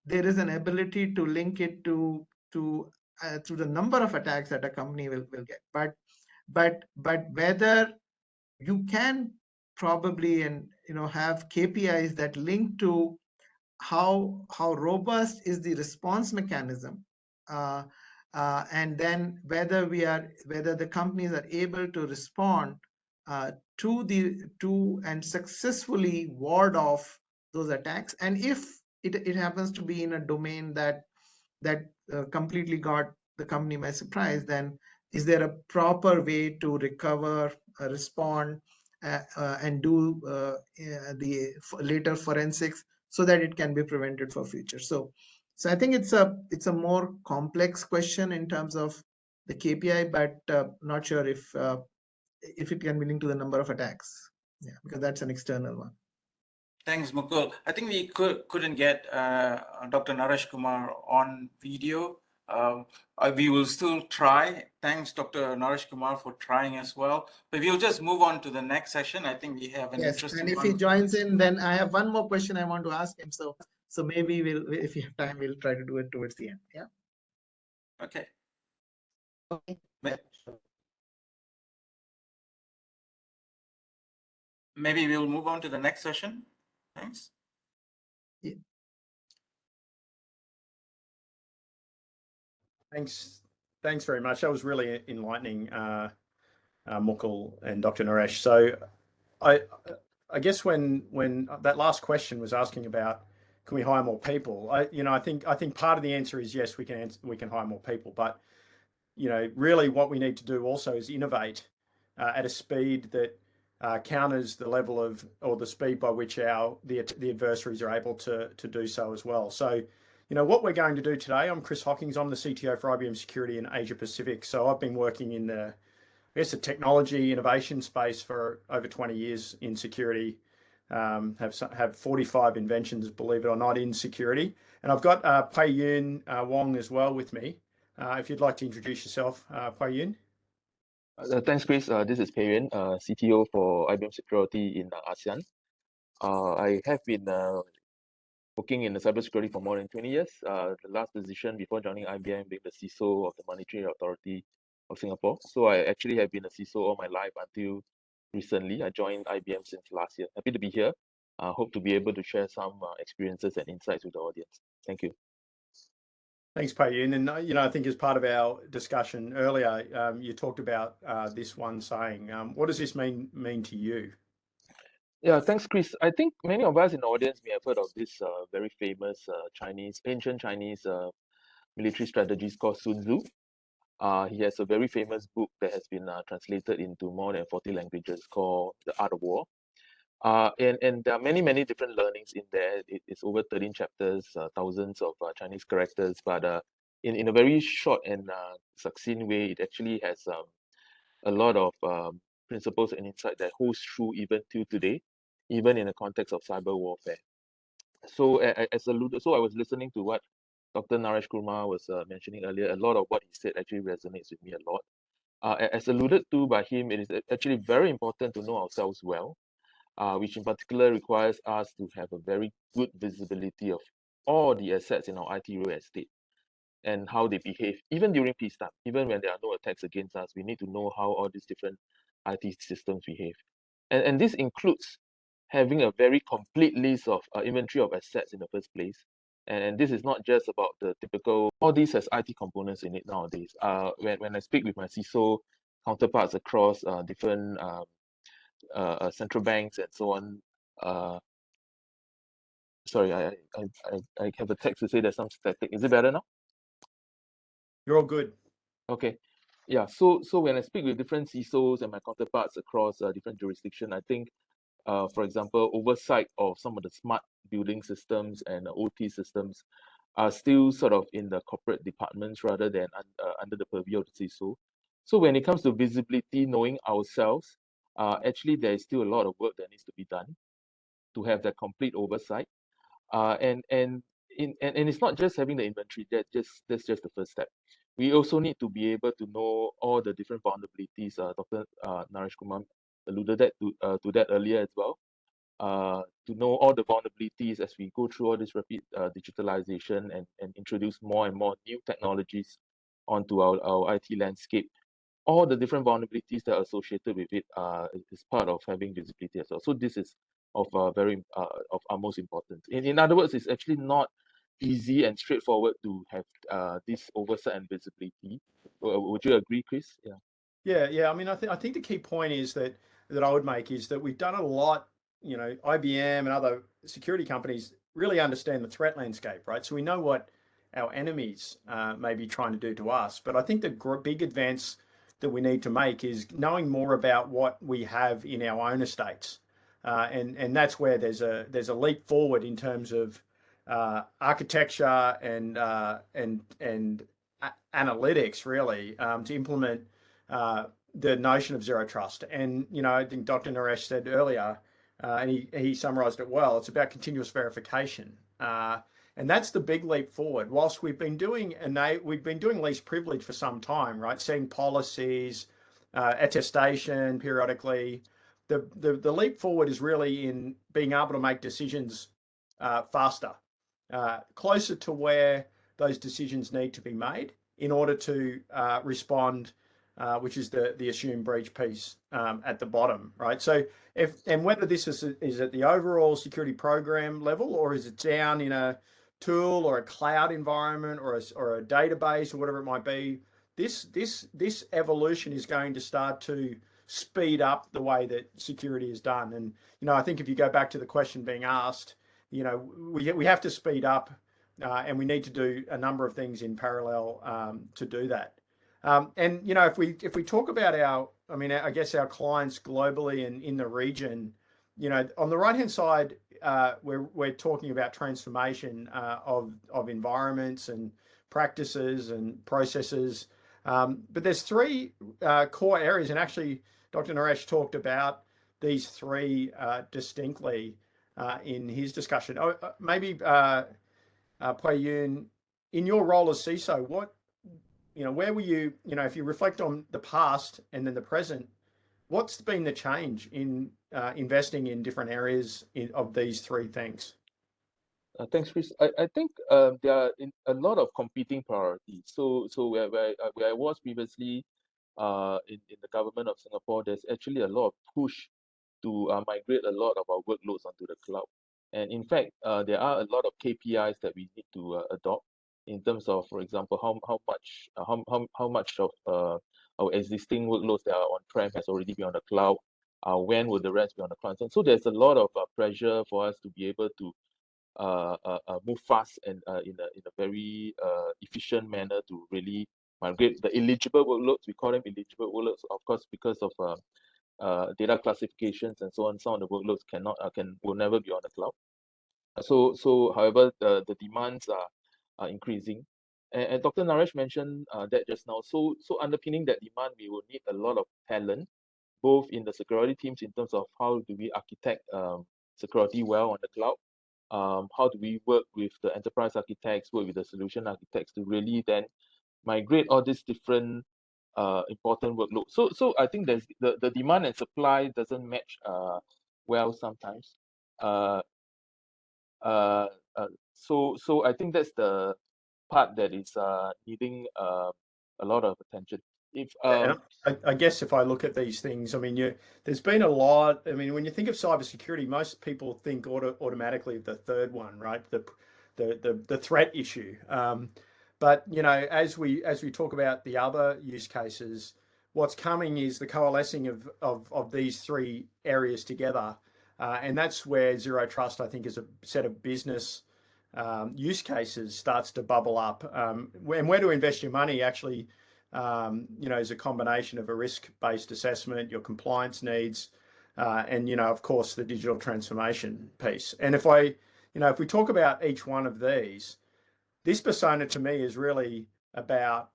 there is an ability to link it to the number of attacks that a company will get. But whether you can probably have KPIs that link to how robust is the response mechanism, and then whether the companies are able to respond to and successfully ward off those attacks. And if it happens to be in a domain that completely got the company by surprise, then is there a proper way to recover, respond, and do the later forensics so that it can be prevented for future? So I think it's a more complex question in terms of the KPI, but not sure if it can be linked to the number of attacks. Yeah, because that's an external one. Thanks, Mukul. I think we couldn't get Dr. Naresh Kumar on video. We will still try. Thanks, Dr. Naresh Kumar, for trying as well. But we'll just move on to the next session. I think we have an interesting and if one. he joins in, then I have one more question I want to ask him. So maybe if we have time, we'll try to do it towards the end. Yeah. Okay. Okay. Ma- Yeah, sure. Maybe we'll move on to the next session. Thanks. Thanks very much. That was really enlightening, Mukul and Dr. Naresh. So I guess when that last question was asking about can we hire more people, I think part of the answer is yes, we can hire more people, but really what we need to do also is innovate at a speed that counters the level of, or the speed by which the adversaries are able to do so as well. So what we're going to do today, I'm Chris Hockings, I'm the CTO for IBM Security in Asia Pacific. So I've been working in the technology innovation space for over 20 years in security. Have 45 inventions, believe it or not, in security. And I've got Pei Yun Wong as well with me. If you'd like to introduce yourself, Pei Yun. Thanks, Chris. This is Pei Yun, CTO for IBM Security in ASEAN. I have been working in the cybersecurity for more than 20 years. The last position before joining IBM being the CISO of the Monetary Authority of Singapore. So I actually have been a CISO all my life until recently. I joined IBM since last year. Happy to be here. Hope to be able to share some experiences and insights with the audience. Thank you. Thanks, Pei Yun. And I think as part of our discussion earlier, you talked about this one saying. What does this mean to you? Yeah, thanks, Chris. I think many of us in the audience may have heard of this very famous ancient Chinese military strategist called Sun Tzu. He has a very famous book that has been translated into more than 40 languages called The Art of War. And there are many different learnings in there. It's over 13 chapters, thousands of Chinese characters, but in a very short and succinct way, it actually has a lot of principles and insight that holds true even till today, even in the context of cyber warfare. So so I was listening to what Dr. Naresh Kumar was mentioning earlier. A lot of what he said actually resonates with me a lot. As alluded to by him, it is actually very important to know ourselves well, which in particular requires us to have a very good visibility of all the assets in our IT real estate and how they behave, even during peacetime, even when there are no attacks against us. We need to know how all these different IT systems behave. And this includes having a very complete list of inventory of assets in the first place. And this is not just about the typical, all these has IT components in it nowadays. When I speak with my CISO counterparts across different central banks and so on, sorry, I have a text to say there's some static. Is it better now? You're all good. Okay. Yeah, so when I speak with different CISOs and my counterparts across different jurisdictions, I think, for example, oversight of some of the smart building systems and OT systems are still sort of in the corporate departments rather than under the purview of the CISO. So when it comes to visibility, knowing ourselves, actually there is still a lot of work that needs to be done to have that complete oversight. And it's not just having the inventory, that's just the first step. We also need to be able to know all the different vulnerabilities. Dr. Naresh Kumar alluded to that earlier as well. To know all the vulnerabilities as we go through all this rapid digitalization and introduce more and more new technologies onto our IT landscape. All the different vulnerabilities that are associated with it is part of having visibility as well. So this is of of utmost importance. In other words, it's actually not easy and straightforward to have this oversight and visibility. Would you agree, Chris? Yeah. I mean, I think the key point is that I would make is that we've done a lot. IBM and other security companies really understand the threat landscape, right? So we know what our enemies may be trying to do to us. But I think the big advance that we need to make is knowing more about what we have in our own estates, and that's where there's a leap forward in terms of architecture and analytics, really, to implement the notion of zero trust. And I think Dr. Naresh said earlier, and he summarized it well. It's about continuous verification. And that's the big leap forward. Whilst we've been doing least privilege for some time, right? Setting policies, attestation periodically. The leap forward is really in being able to make decisions faster, closer to where those decisions need to be made, in order to respond, which is the assumed breach piece at the bottom, right? So and whether this is at the overall security program level, or is it down in a tool or a cloud environment or a database or whatever it might be, this evolution is going to start to speed up the way that security is done. And I think if you go back to the question being asked, we have to speed up, and we need to do a number of things in parallel to do that. And if we talk about I guess our clients globally and in the region, on the right hand side, we're talking about transformation of environments and practices and processes. But there's three core areas, and actually Dr. Naresh talked about these three distinctly in his discussion. Maybe Pui Yun, in your role as CISO, where were you, if you reflect on the past and then the present, what's been the change in investing in different areas of these three things? Thanks, Chris. I think there are a lot of competing priorities. So where I was previously in the government of Singapore, there's actually a lot of push to migrate a lot of our workloads onto the cloud. And in fact, there are a lot of KPIs that we need to adopt in terms of, for example, how much of our existing workloads that are on-prem has already been on the cloud. When will the rest be on the cloud? So there's a lot of pressure for us to be able to move fast and in a very efficient manner to really migrate the eligible workloads. We call them eligible workloads, of course, because of data classifications and so on. Some of the workloads will never be on the cloud. So however, the demands are increasing, and Dr. Naresh mentioned that just now. So underpinning that demand, we will need a lot of talent, both in the security teams in terms of how do we architect security well on the cloud. How do we work with the enterprise architects, work with the solution architects to really then migrate all these different important workloads. So I think there's the demand and supply doesn't match well sometimes. So I think that's the part that is needing a lot of attention. If I guess if I look at these things, there's been a lot. When you think of cybersecurity, most people think automatically of the third one, right? The threat issue. But as we talk about the other use cases, what's coming is the coalescing of these three areas together, and that's where Zero Trust, I think, as a set of business use cases starts to bubble up. And where to invest your money actually, is a combination of a risk-based assessment, your compliance needs, and of course the digital transformation piece. And if we talk about each one of these, this persona to me is really about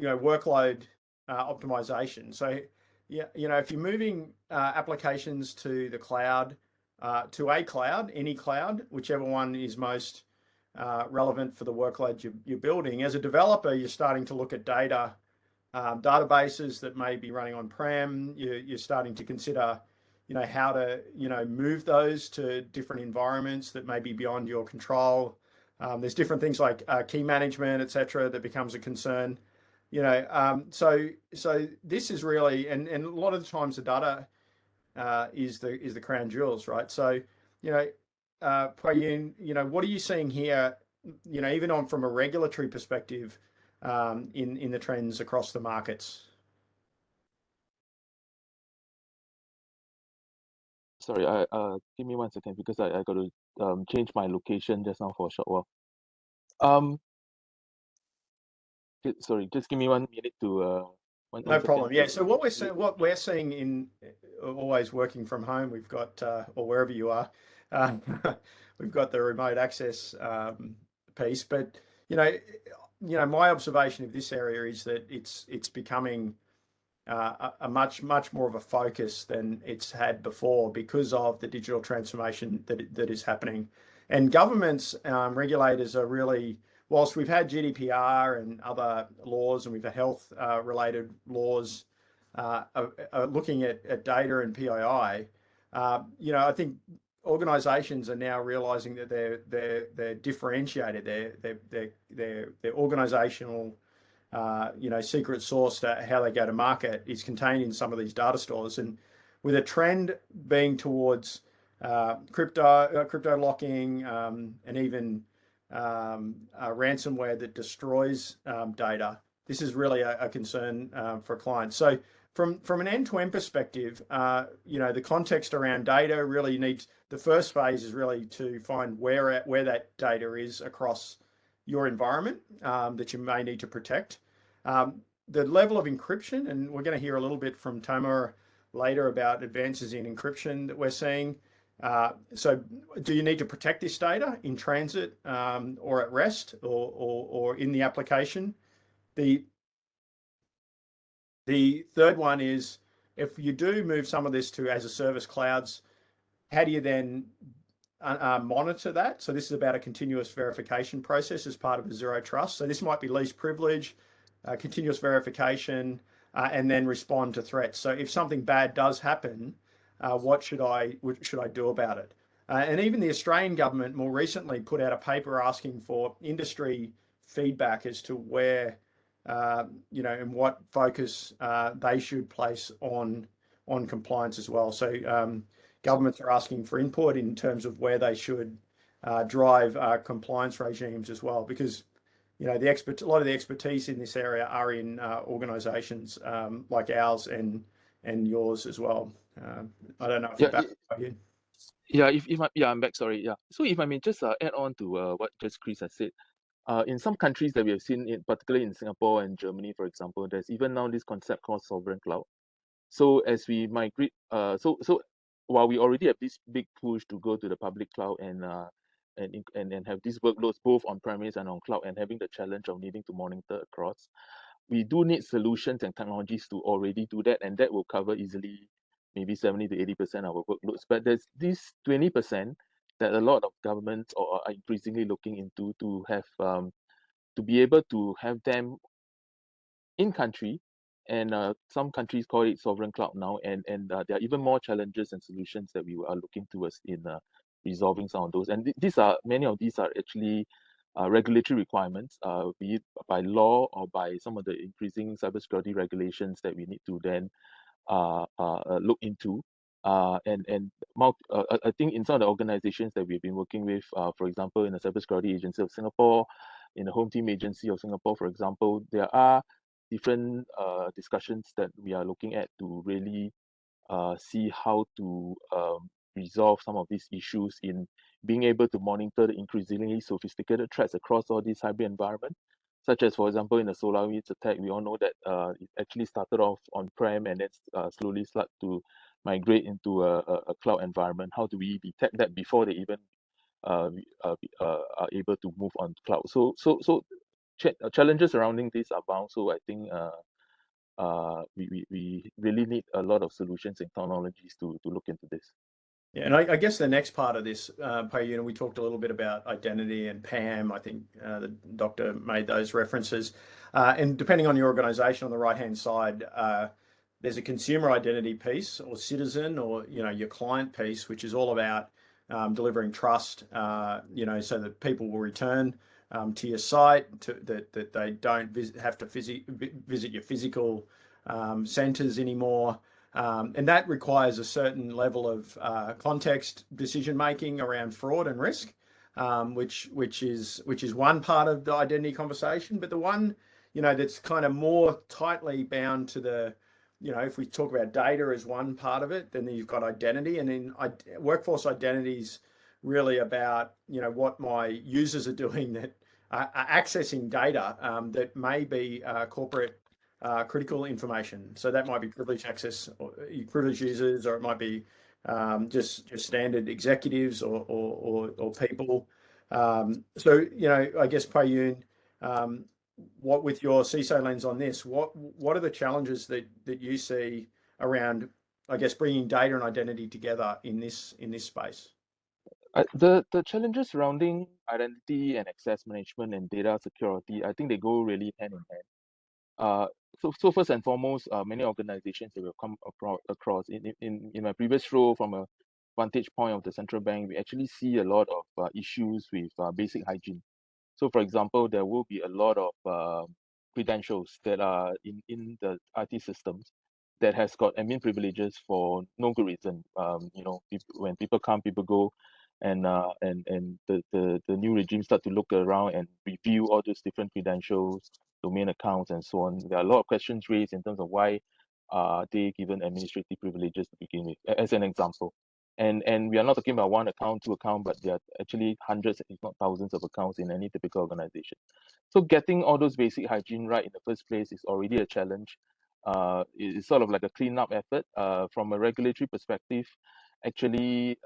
workload optimization. So if you're moving applications to the cloud, to a cloud, any cloud, whichever one is most relevant for the workload you're building. As a developer, you're starting to look at databases that may be running on-prem. You're starting to consider, how to, move those to different environments that may be beyond your control. There's different things like key management, etc., that becomes a concern. So this is really, and a lot of the times the data is the crown jewels, right? So, Pui Yun, what are you seeing here, even from a regulatory perspective, in the trends across the markets? Sorry, give me 1 second because I got to change my location just now for a short while. Sorry, just give me 1 minute to. No problem. Yeah. So what we're seeing in always working from home, we've got or wherever you are, we've got the remote access piece. But my observation of this area is that it's becoming a much more of a focus than it's had before because of the digital transformation that is happening, and governments, regulators are really. Whilst we've had GDPR and other laws, and we've had health related laws looking at data and PII, I think organizations are now realizing that they're differentiated. Their organizational secret sauce to how they go to market is contained in some of these data stores. And with a trend being towards crypto locking and even ransomware that destroys data, this is really a concern for clients. So from an end-to-end perspective, the context around data really needs, the first phase is really to find where that data is across your environment that you may need to protect. The level of encryption, and we're going to hear a little bit from Tomer later about advances in encryption that we're seeing. So do you need to protect this data in transit or at rest or in the application? The third one is, if you do move some of this to as a service clouds, how do you then monitor that? So this is about a continuous verification process as part of a zero trust. So this might be least privilege, continuous verification, and then respond to threats. So if something bad does happen, what should I do about it? And even the Australian government more recently put out a paper asking for industry feedback as to where, and what focus they should place on compliance as well. So governments are asking for input in terms of where they should drive compliance regimes as well, because a lot of the expertise in this area are in organisations like ours and yours as well. I don't know if you're back. I'm back. Sorry. Yeah. So if I may just add on to what just Chris has said. In some countries that we have seen, particularly in Singapore and Germany, for example, there's even now this concept called sovereign cloud. So as we migrate, so while we already have this big push to go to the public cloud and have these workloads both on premise and on cloud, and having the challenge of needing to monitor across, we do need solutions and technologies to already do that, and that will cover easily maybe 70 to 80% of our workloads. But there's this 20% that a lot of governments are increasingly looking into to have to be able to have them in country, and some countries call it sovereign cloud now, and there are even more challenges and solutions that we are looking towards in resolving some of those. And many of these are actually regulatory requirements, be it by law or by some of the increasing cybersecurity regulations that we need to then look into. I think in some of the organizations that we've been working with, for example, in the Cybersecurity Agency of Singapore, in the Home Team Agency of Singapore, for example, there are different discussions that we are looking at to really see how to resolve some of these issues in being able to monitor the increasingly sophisticated threats across all these hybrid environments, such as, for example, in the SolarWinds attack. We all know that it actually started off on-prem and then slowly start to migrate into a cloud environment. How do we detect that before they even are able to move on to cloud? So challenges surrounding this are bound. So I think we really need a lot of solutions and technologies to look into this. Yeah, and I guess the next part of this, Pei, we talked a little bit about identity and PAM. I think the doctor made those references. And depending on your organization, on the right-hand side, there's a consumer identity piece, or citizen, or your client piece, which is all about delivering trust, so that people will return to your site, that they don't have to visit your physical centers anymore. And that requires a certain level of context decision making around fraud and risk, which is one part of the identity conversation. But the one that's kind of more tightly bound to the, if we talk about data as one part of it, then you've got identity, and then workforce identity is really about what my users are doing that are accessing data that may be corporate critical information. So that might be privileged access, or privileged users, or it might be just standard executives or people. So I guess, Pei Yun, what, with your CISO lens on this, what are the challenges that you see around, I guess, bringing data and identity together in this space? The challenges surrounding identity and access management and data security, I think they go really hand in hand. So first and foremost, many organizations that will come across in my previous role from a vantage point of the central bank, we actually see a lot of issues with basic hygiene. So, for example, there will be a lot of credentials that are in the IT systems that has got admin privileges for no good reason. When people come, people go, and the new regime start to look around and review all those different credentials, domain accounts, and so on. There are a lot of questions raised in terms of why they given administrative privileges to begin with, as an example. And we are not talking about one account, two account, but there are actually hundreds, if not thousands of accounts in any typical organization. So getting all those basic hygiene right in the first place is already a challenge. It's sort of like a cleanup effort. From a regulatory perspective, actually,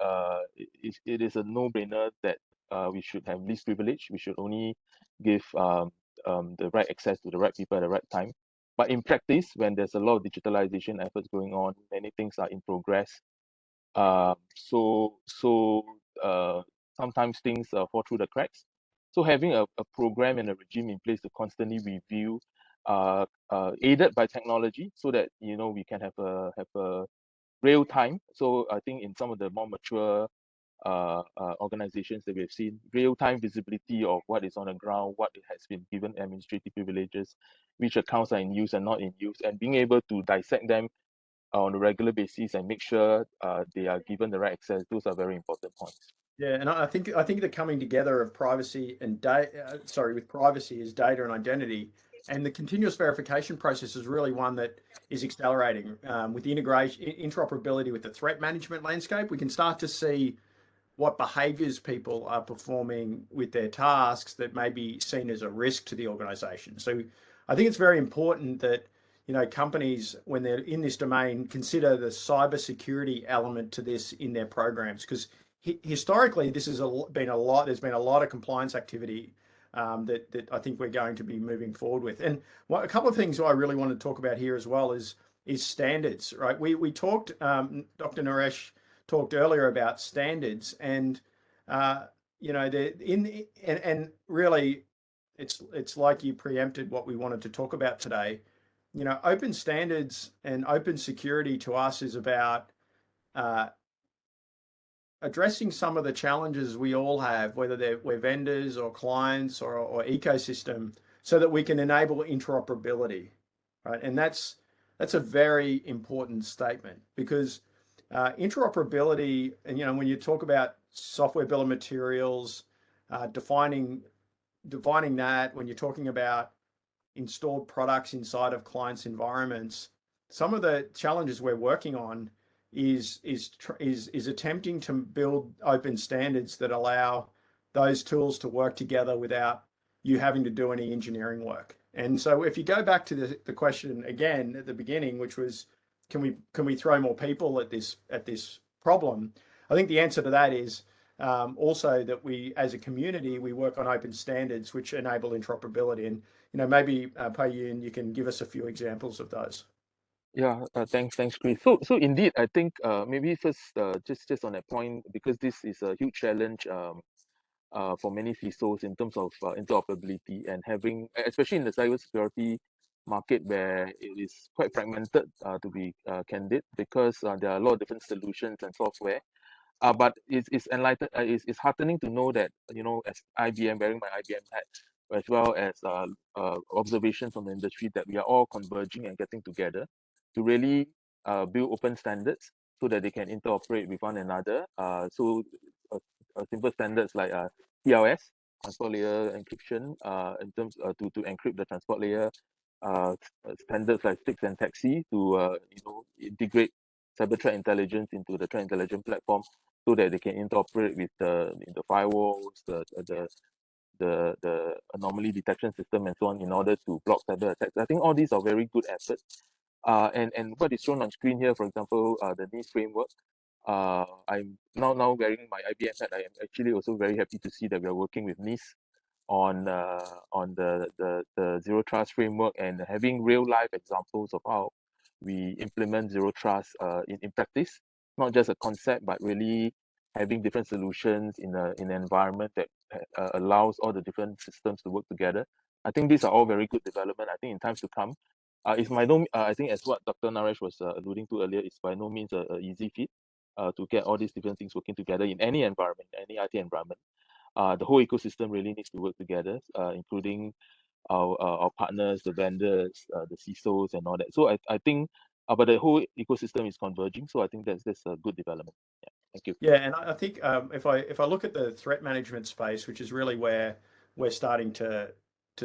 it is a no-brainer that we should have least privilege. We should only give the right access to the right people at the right time. But in practice, when there's a lot of digitalization efforts going on, many things are in progress. So sometimes things fall through the cracks. So having a program and a regime in place to constantly review, aided by technology, so that we can have a real time. So I think in some of the more mature organizations that we've seen, real time visibility of what is on the ground, what has been given administrative privileges, which accounts are in use and not in use, and being able to dissect them on a regular basis and make sure they are given the right access. Those are very important points. Yeah, and I think the coming together of privacy and with privacy is data and identity, and the continuous verification process is really one that is accelerating with the interoperability with the threat management landscape. We can start to see what behaviors people are performing with their tasks that may be seen as a risk to the organization. So I think it's very important that companies, when they're in this domain, consider the cybersecurity element to this in their programs, because historically this has been a lot. There's been a lot of compliance activity that I think we're going to be moving forward with. And a couple of things I really want to talk about here as well is standards. Right? We talked. Dr. Naresh talked earlier about standards, and really, it's like you preempted what we wanted to talk about today. Open standards and open security to us is about addressing some of the challenges we all have, whether we're vendors or clients or ecosystem, so that we can enable interoperability, right? And that's a very important statement, because interoperability, and when you talk about software bill of materials, defining that, when you're talking about installed products inside of clients' environments, some of the challenges we're working on is attempting to build open standards that allow those tools to work together without you having to do any engineering work. And so if you go back to the question again at the beginning, which was, can we throw more people at this problem? I think the answer to that is also that we, as a community, we work on open standards which enable interoperability. And maybe Pei-Yun, you can give us a few examples of those. Yeah, thanks, Chris. So indeed, I think maybe first just on that point, because this is a huge challenge for many CISOs in terms of interoperability, and having, especially in the cybersecurity market where it is quite fragmented, to be candid, because there are a lot of different solutions and software. But it's heartening to know that, as IBM, wearing my IBM hat, as well as observations from the industry, that we are all converging and getting together to really build open standards so that they can interoperate with one another. So simple standards like TLS, transport layer encryption, in terms to encrypt the transport layer, standards like STIX and TAXI to integrate cyber threat intelligence into the threat intelligence platform, so that they can interoperate with the firewalls, the anomaly detection system, and so on, in order to block cyber attacks. I think all these are very good efforts. And what is shown on screen here, for example, the Nist framework. I'm now wearing my IBM hat. I am actually also very happy to see that we are working with Nist on the zero trust framework, and having real life examples of how we implement zero trust in practice, not just a concept, but really having different solutions in an environment that allows all the different systems to work together. I think these are all very good development. I think in times to come, it's by no, I think, as what Dr. Naresh was alluding to earlier, it's by no means a easy feat. to get all these different things working together in any environment, any IT environment. The whole ecosystem really needs to work together, including our partners, the vendors, the CISOs, and all that. So I think, but the whole ecosystem is converging. So I think that's a good development. Yeah, thank you. Yeah, and I think if I look at the threat management space, which is really where we're starting to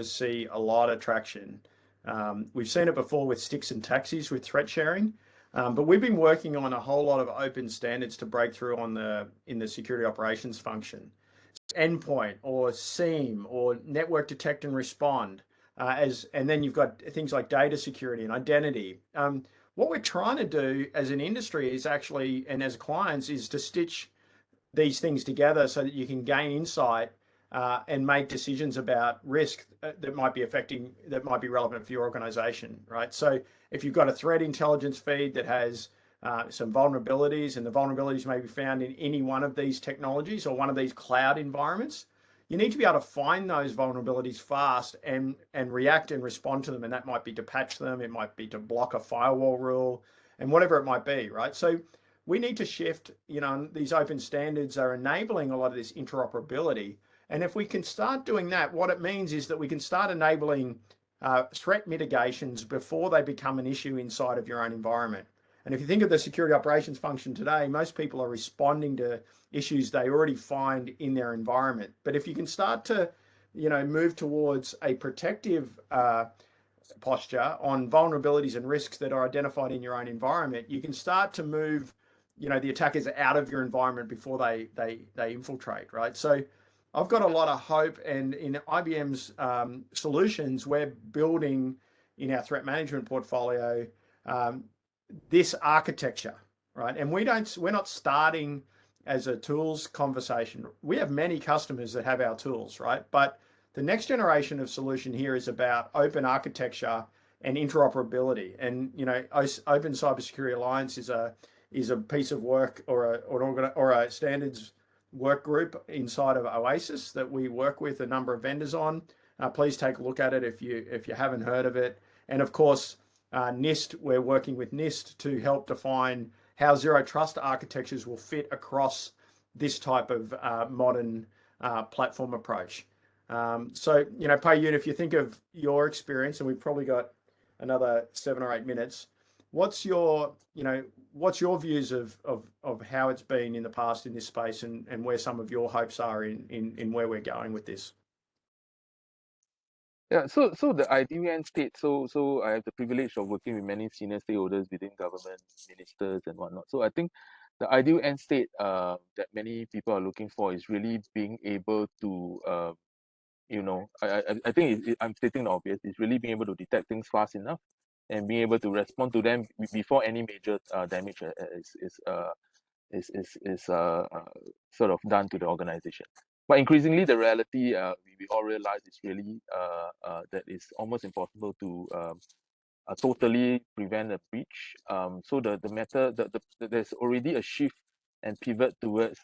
see a lot of traction. We've seen it before with sticks and taxis with threat sharing, but we've been working on a whole lot of open standards to break through in the security operations function. Endpoint or SIEM or network detect and respond, and then you've got things like data security and identity. What we're trying to do as an industry is actually, and as clients, is to stitch these things together so that you can gain insight and make decisions about risk that might be relevant for your organization, right? So if you've got a threat intelligence feed that has some vulnerabilities, and the vulnerabilities may be found in any one of these technologies or one of these cloud environments, you need to be able to find those vulnerabilities fast and react and respond to them. And that might be to patch them, it might be to block a firewall rule, and whatever it might be, right? So we need to shift, these open standards are enabling a lot of this interoperability. And if we can start doing that, what it means is that we can start enabling threat mitigations before they become an issue inside of your own environment. And if you think of the security operations function today, most people are responding to issues they already find in their environment. But if you can start to, move towards a protective posture on vulnerabilities and risks that are identified in your own environment, you can start to move, the attackers out of your environment before they infiltrate, right? So I've got a lot of hope, and in IBM's solutions, we're building in our threat management portfolio this architecture, right? And we're not starting as a tools conversation. We have many customers that have our tools, right? But the next generation of solution here is about open architecture and interoperability. And Open Cybersecurity Alliance is a piece of work or a standards work group inside of Oasis that we work with a number of vendors on. Please take a look at it if you haven't heard of it. And of course, Nist, we're working with Nist to help define how zero trust architectures will fit across this type of modern platform approach. So, Payun, if you think of your experience, and we've probably got another 7 or 8 minutes, what's your views of how it's been in the past in this space, and where some of your hopes are in where we're going with this? Yeah, so the ideal end state, so I have the privilege of working with many senior stakeholders within government, ministers and whatnot. So I think the ideal end state that many people are looking for is really being able to, I think I'm stating the obvious, is really being able to detect things fast enough and being able to respond to them before any major damage is sort of done to the organization. But increasingly, the reality we all realize is really that it's almost impossible to totally prevent a breach. So the matter, there's already a shift and pivot towards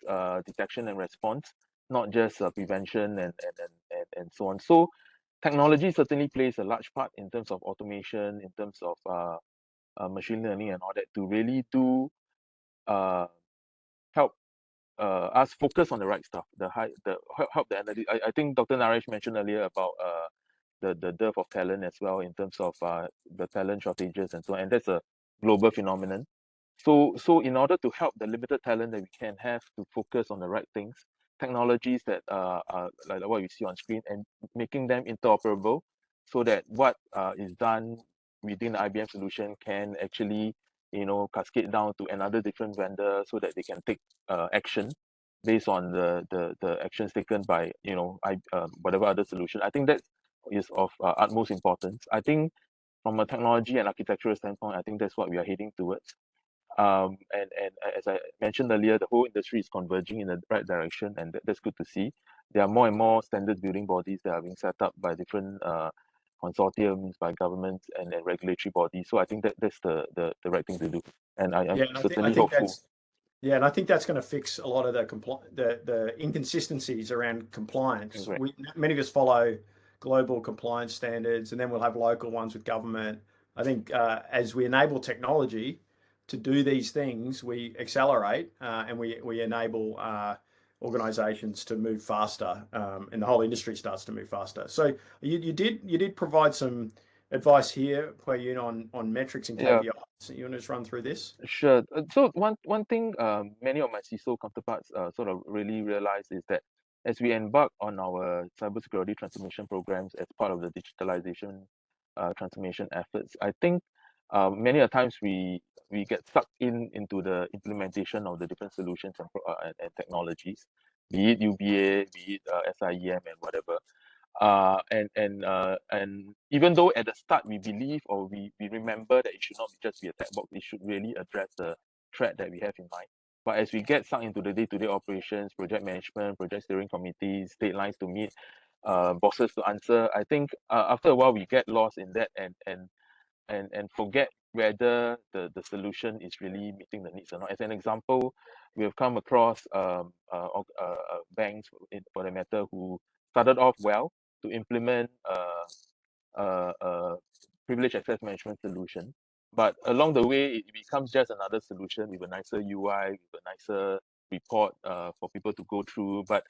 detection and response, not just prevention and so on. So technology certainly plays a large part in terms of automation, in terms of machine learning and all that, to really do help us focus on the right stuff, help the analytics. I think Dr. Naresh mentioned earlier about the dearth of talent as well, in terms of the talent shortages and so on, and that's a global phenomenon. So in order to help the limited talent that we can have to focus on the right things, technologies that are like what you see on screen, and making them interoperable, so that what is done within the IBM solution can actually cascade down to another different vendor, so that they can take action based on the actions taken by whatever other solution. I think that is of utmost importance. I think from a technology and architectural standpoint, I think that's what we are heading towards. And as I mentioned earlier, the whole industry is converging in the right direction, and that's good to see. There are more and more standards building bodies that are being set up by different consortiums, by governments and regulatory bodies. So I think that's the right thing to do, and I'm certainly hopeful. Yeah, and I think that's going to fix a lot of the inconsistencies around compliance. Right. Many of us follow global compliance standards, and then we'll have local ones with government. I think as we enable technology to do these things, we accelerate and we enable organizations to move faster, and the whole industry starts to move faster. So you did provide some advice here, Hui Yun, on metrics and Yeah. KPIs. So you want to just run through this? Sure. So one thing many of my CISO counterparts sort of really realize is that as we embark on our cybersecurity transformation programs as part of the digitalization transformation efforts, I think many a times we get sucked into the implementation of the different solutions and technologies, be it UBA, be it SIEM and whatever. And even though at the start we believe or we remember that it should not just be a tech box, it should really address the threat that we have in mind. But as we get sunk into the day-to-day operations, project management, project steering committees, deadlines to meet, bosses to answer, I think after a while we get lost in that and forget whether the solution is really meeting the needs or not. As an example, we have come across banks, for the matter, who started off well to implement a privilege access management solution, but along the way it becomes just another solution with a nicer UI, with a nicer report for people to go through. But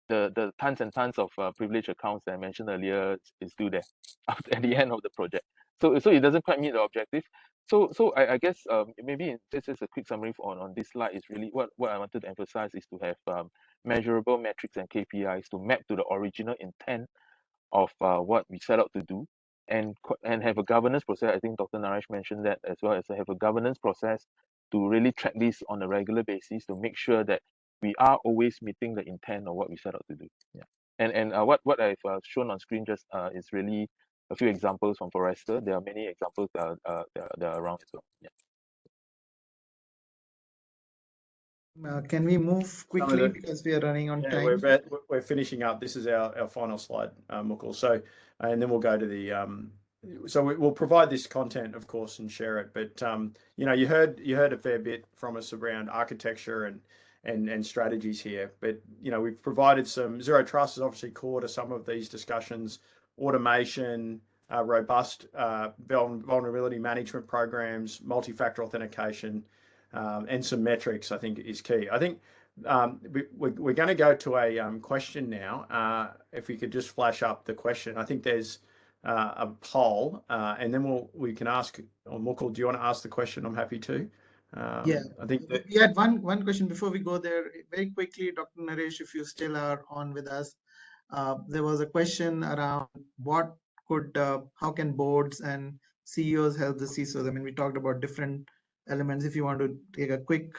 the tons and tons of privilege accounts that I mentioned earlier is still there at the end of the project. So it doesn't quite meet the objective. So I guess maybe this is a quick summary on this slide. Is really what I wanted to emphasize is to have measurable metrics and KPIs to map to the original intent of what we set out to do, and have a governance process. I think Dr. Naresh mentioned that, as well as have a governance process to really track this on a regular basis to make sure that we are always meeting the intent of what we set out to do. Yeah. And what I've shown on screen just is really a few examples from Forrester. There are many examples that are around as well. Yeah. Can we move quickly because we are running on time? We're finishing up. This is our final slide, Mukul. So, and then we'll go to the. So we'll provide this content, of course, and share it. But you know, you heard a fair bit from us around architecture and strategies here. But you know, we've provided some zero trust is obviously core to some of these discussions. Automation, robust vulnerability management programs, multi-factor authentication. And some metrics, I think, is key. I think we're going to go to a question now. If we could just flash up the question, I think there's a poll, and then we can ask. Or Mukul, do you want to ask the question? I'm happy to. Yeah, I think we had one question before we go there. Very quickly, Dr. Naresh, if you still are on with us, there was a question around how can boards and CEOs help the CISOs? I mean, we talked about different elements. If you want to take a quick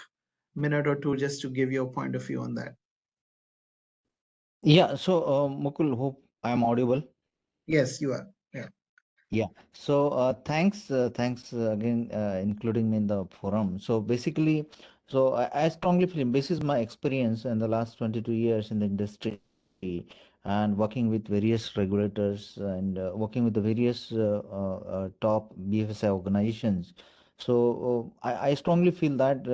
minute or two just to give your point of view on that. Yeah, so Mukul, hope I'm audible. Yes, you are. Yeah. So thanks again including me in the forum. So basically, so I strongly feel, basis my experience in the last 22 years in the industry and working with various regulators and working with the various top BFSI organizations. So I strongly feel that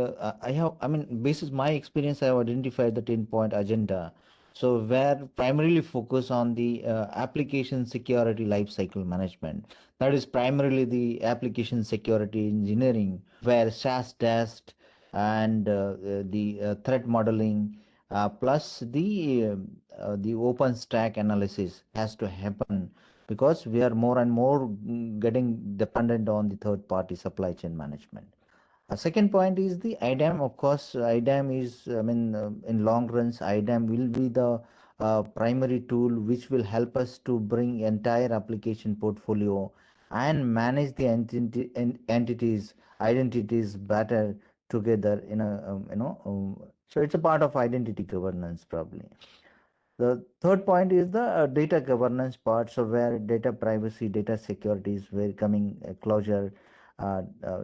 I mean, basis my experience, I have identified the 10-point agenda. So where primarily focus on the application security lifecycle management. That is primarily the application security engineering, where SaaS test and the threat modeling plus the open stack analysis has to happen, because we are more and more getting dependent on the third party supply chain management. Second point is the IDAM. Of course, IDAM is, I mean, in long runs, IDAM will be the primary tool which will help us to bring entire application portfolio and manage the identities better together in a, so it's a part of identity governance probably. The third point is the data governance part, so where data privacy, data security is very coming closer.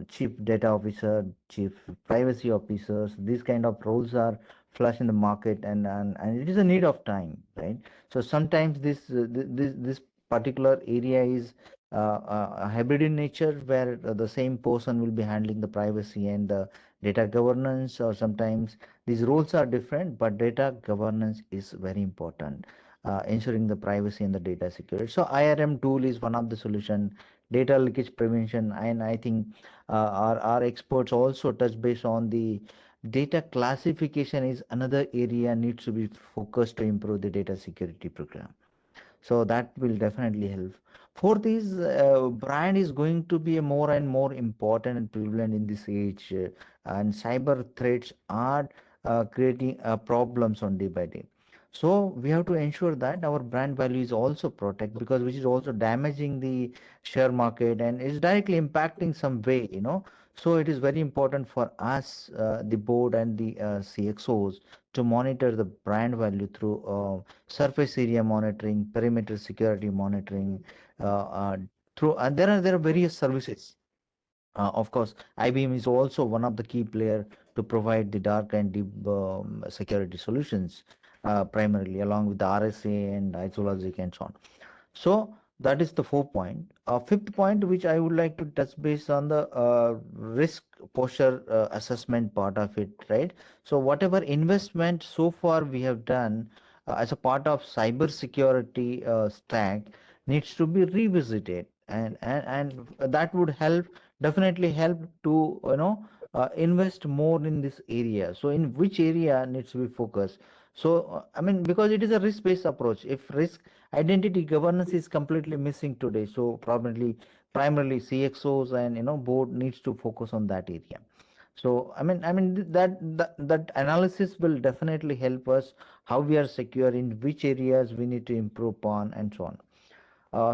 Chief data officer, chief privacy officers, these kind of roles are flush in the market, and it is a need of time, right? So sometimes this particular area is hybrid in nature, where the same person will be handling the privacy and data governance, or sometimes these roles are different, but data governance is very important, ensuring the privacy and the data security. So IRM tool is one of the solution. data leakage prevention, and I think our experts also touch base on the data classification is another area needs to be focused to improve the data security program. So that will definitely help. Fourth is brand is going to be a more and more important and prevalent in this age, and cyber threats are creating problems on day by day. So we have to ensure that our brand value is also protected, because which is also damaging the share market and is directly impacting some way, you know. So it is very important for us, the board and the CXOs, to monitor the brand value through surface area monitoring, perimeter security monitoring, through and there are various services. Of course, IBM is also one of the key player to provide the dark and deep security solutions, primarily along with the RSA and Isologic and so on. So that is the 4th point. Fifth point, which I would like to touch base on the risk posture assessment part of it, right? So whatever investment so far we have done as a part of cyber security stack needs to be revisited, and that would help, definitely help to, you know, invest more in this area. So in which area needs to be focused? So I mean, because it is a risk-based approach. If risk identity governance is completely missing today, so probably primarily CXOs and, you know, board needs to focus on that area. So that analysis will definitely help us how we are secure, in which areas we need to improve upon, and so on.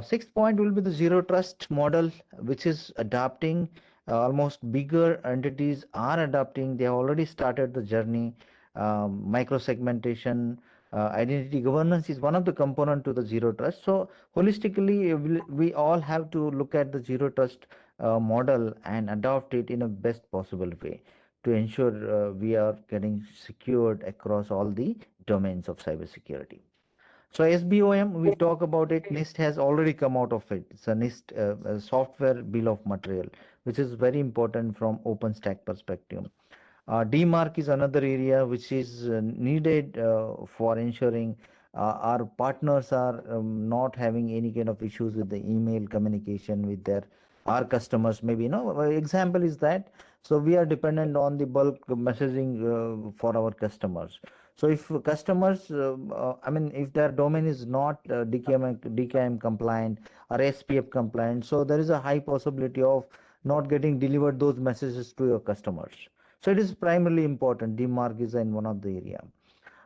Sixth point will be the zero trust model, which is adapting. Almost bigger entities are adapting. They have already started the journey. Micro segmentation, identity governance is one of the component to the zero trust. So holistically, we all have to look at the zero trust model and adopt it in a best possible way to ensure we are getting secured across all the domains of cybersecurity. So SBOM, we talk about it. Nist has already come out of it. It's a Nist software bill of material, which is very important from OpenStack perspective. Dmarc is another area which is needed for ensuring our partners are not having any kind of issues with the email communication with their our customers. Maybe, you know, example is that, so we are dependent on the bulk messaging for our customers. So if customers, I mean, if their domain is not DKIM compliant or SPF compliant, so there is a high possibility of not getting delivered those messages to your customers. So it is primarily important. Dmarc is in one of the area.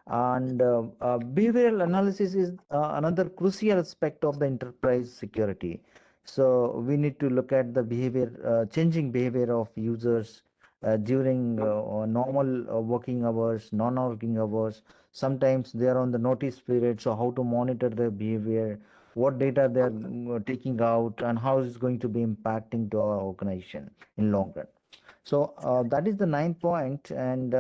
And behavioral analysis is another crucial aspect of the enterprise security. So we need to look at the behavior, changing behavior of users during normal working hours, non-working hours. Sometimes they are on the notice period. So how to monitor their behavior, what data they are taking out, and how it's going to be impacting to our organization in long run. So that is the 9th point. And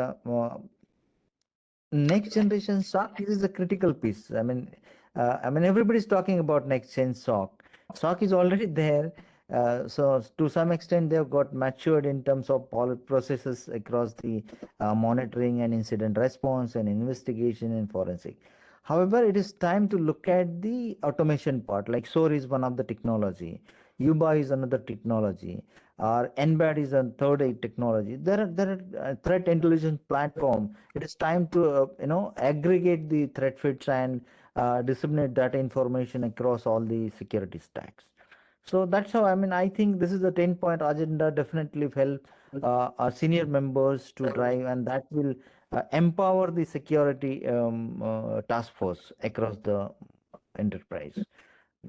next generation SOC is a critical piece. I mean, everybody's talking about next gen SOC. SOC is already there. So to some extent, they've got matured in terms of processes across the monitoring and incident response and investigation and forensic. However, it is time to look at the automation part. Like SOAR is one of the technology. UBA is another technology. Or NBAD is a third technology. There are threat intelligence platform. It is time to you know, aggregate the threat feeds and disseminate that information across all the security stacks. So that's how, I mean, I think this is a 10-point agenda, definitely help our senior members to drive, and that will empower the security task force across the enterprise.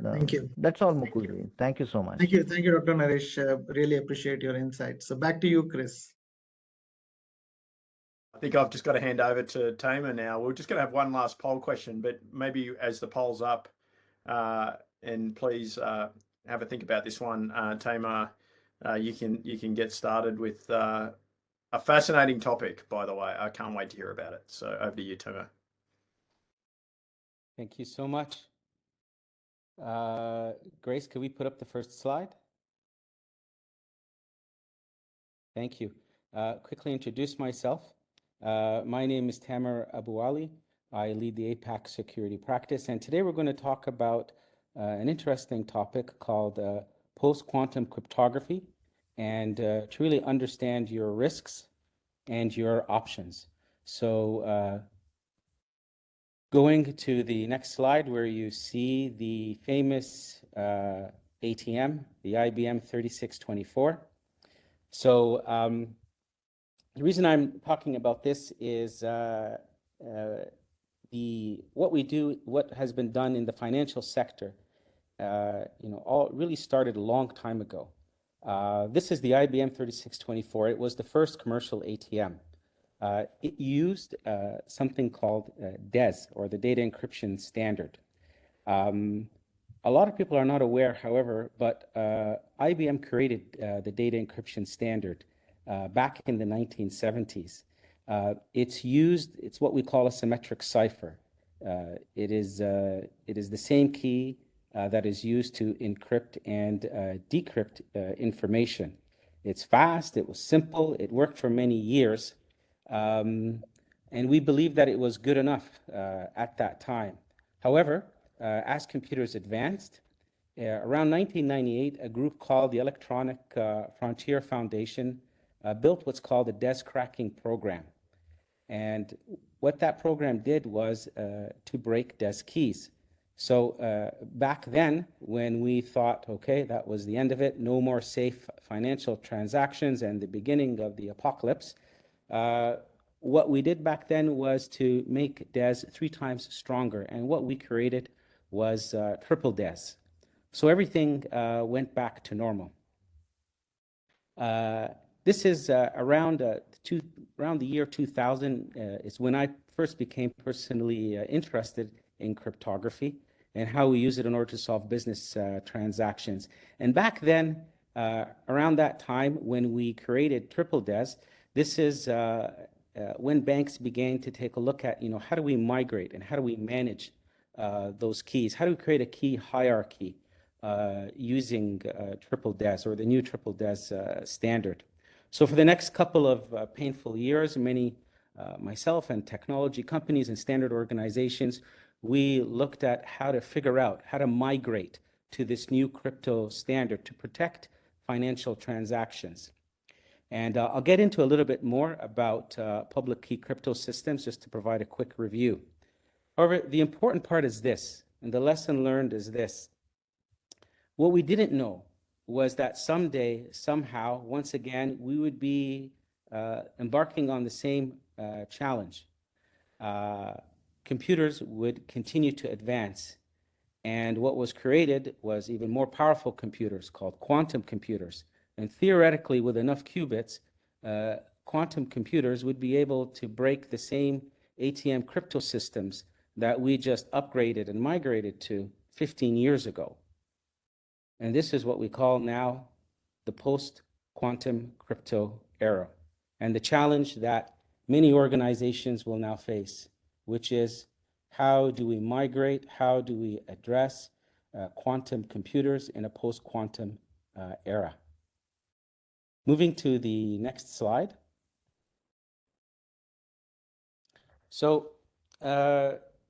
Thank you. That's all, Mukul. Thank you so much. Thank you, Dr. Naresh. Really appreciate your insights. So back to you, Chris. I think I've just got to hand over to Tamer now. We're just going to have one last poll question, but maybe as the poll's up, and please have a think about this one, Tamer. You can get started with a fascinating topic, by the way. I can't wait to hear about it. So over to you, Tamer. Thank you so much. Grace, could we put up the first slide? Thank you. Quickly introduce myself. My name is Tamer Abu Ali. I lead the APAC security practice, and today we're going to talk about an interesting topic called post-quantum cryptography and to really understand your risks and your options. So going to the next slide where you see the famous ATM, the IBM 3624. So the reason I'm talking about this is what has been done in the financial sector, all really started a long time ago. This is the IBM 3624. It was the first commercial ATM. It used something called DES, or the Data Encryption Standard. A lot of people are not aware, however, but IBM created the Data Encryption Standard back in the 1970s. It's what we call a symmetric cipher. It is the same key that is used to encrypt and decrypt information. It's fast, it was simple, it worked for many years, and we believe that it was good enough at that time. However, as computers advanced, around 1998, a group called the Electronic Frontier Foundation built what's called the DES cracking program. And what that program did was to break DES keys. So back then, when we thought, okay, that was the end of it, no more safe financial transactions and the beginning of the apocalypse, what we did back then was to make DES 3 times stronger. And what we created was triple DES. So everything went back to normal. This is around the year 2000 is when I first became personally interested in cryptography and how we use it in order to solve business transactions. And back then, around that time when we created triple DES, this is when banks began to take a look at, how do we migrate and how do we manage those keys? How do we create a key hierarchy using triple DES, or the new triple DES standard? So for the next couple of painful years, many, myself and technology companies and standard organizations, we looked at how to figure out how to migrate to this new crypto standard to protect financial transactions. And I'll get into a little bit more about public key crypto systems just to provide a quick review. However, the important part is this, and the lesson learned is this. What we didn't know was that someday, somehow, once again, we would be embarking on the same challenge. Computers would continue to advance, and what was created was even more powerful computers called quantum computers. And theoretically, with enough qubits, quantum computers would be able to break the same ATM crypto systems that we just upgraded and migrated to 15 years ago. And this is what we call now the post-quantum crypto era, and the challenge that many organizations will now face, which is how do we migrate, how do we address quantum computers in a post-quantum era. Moving to the next slide. So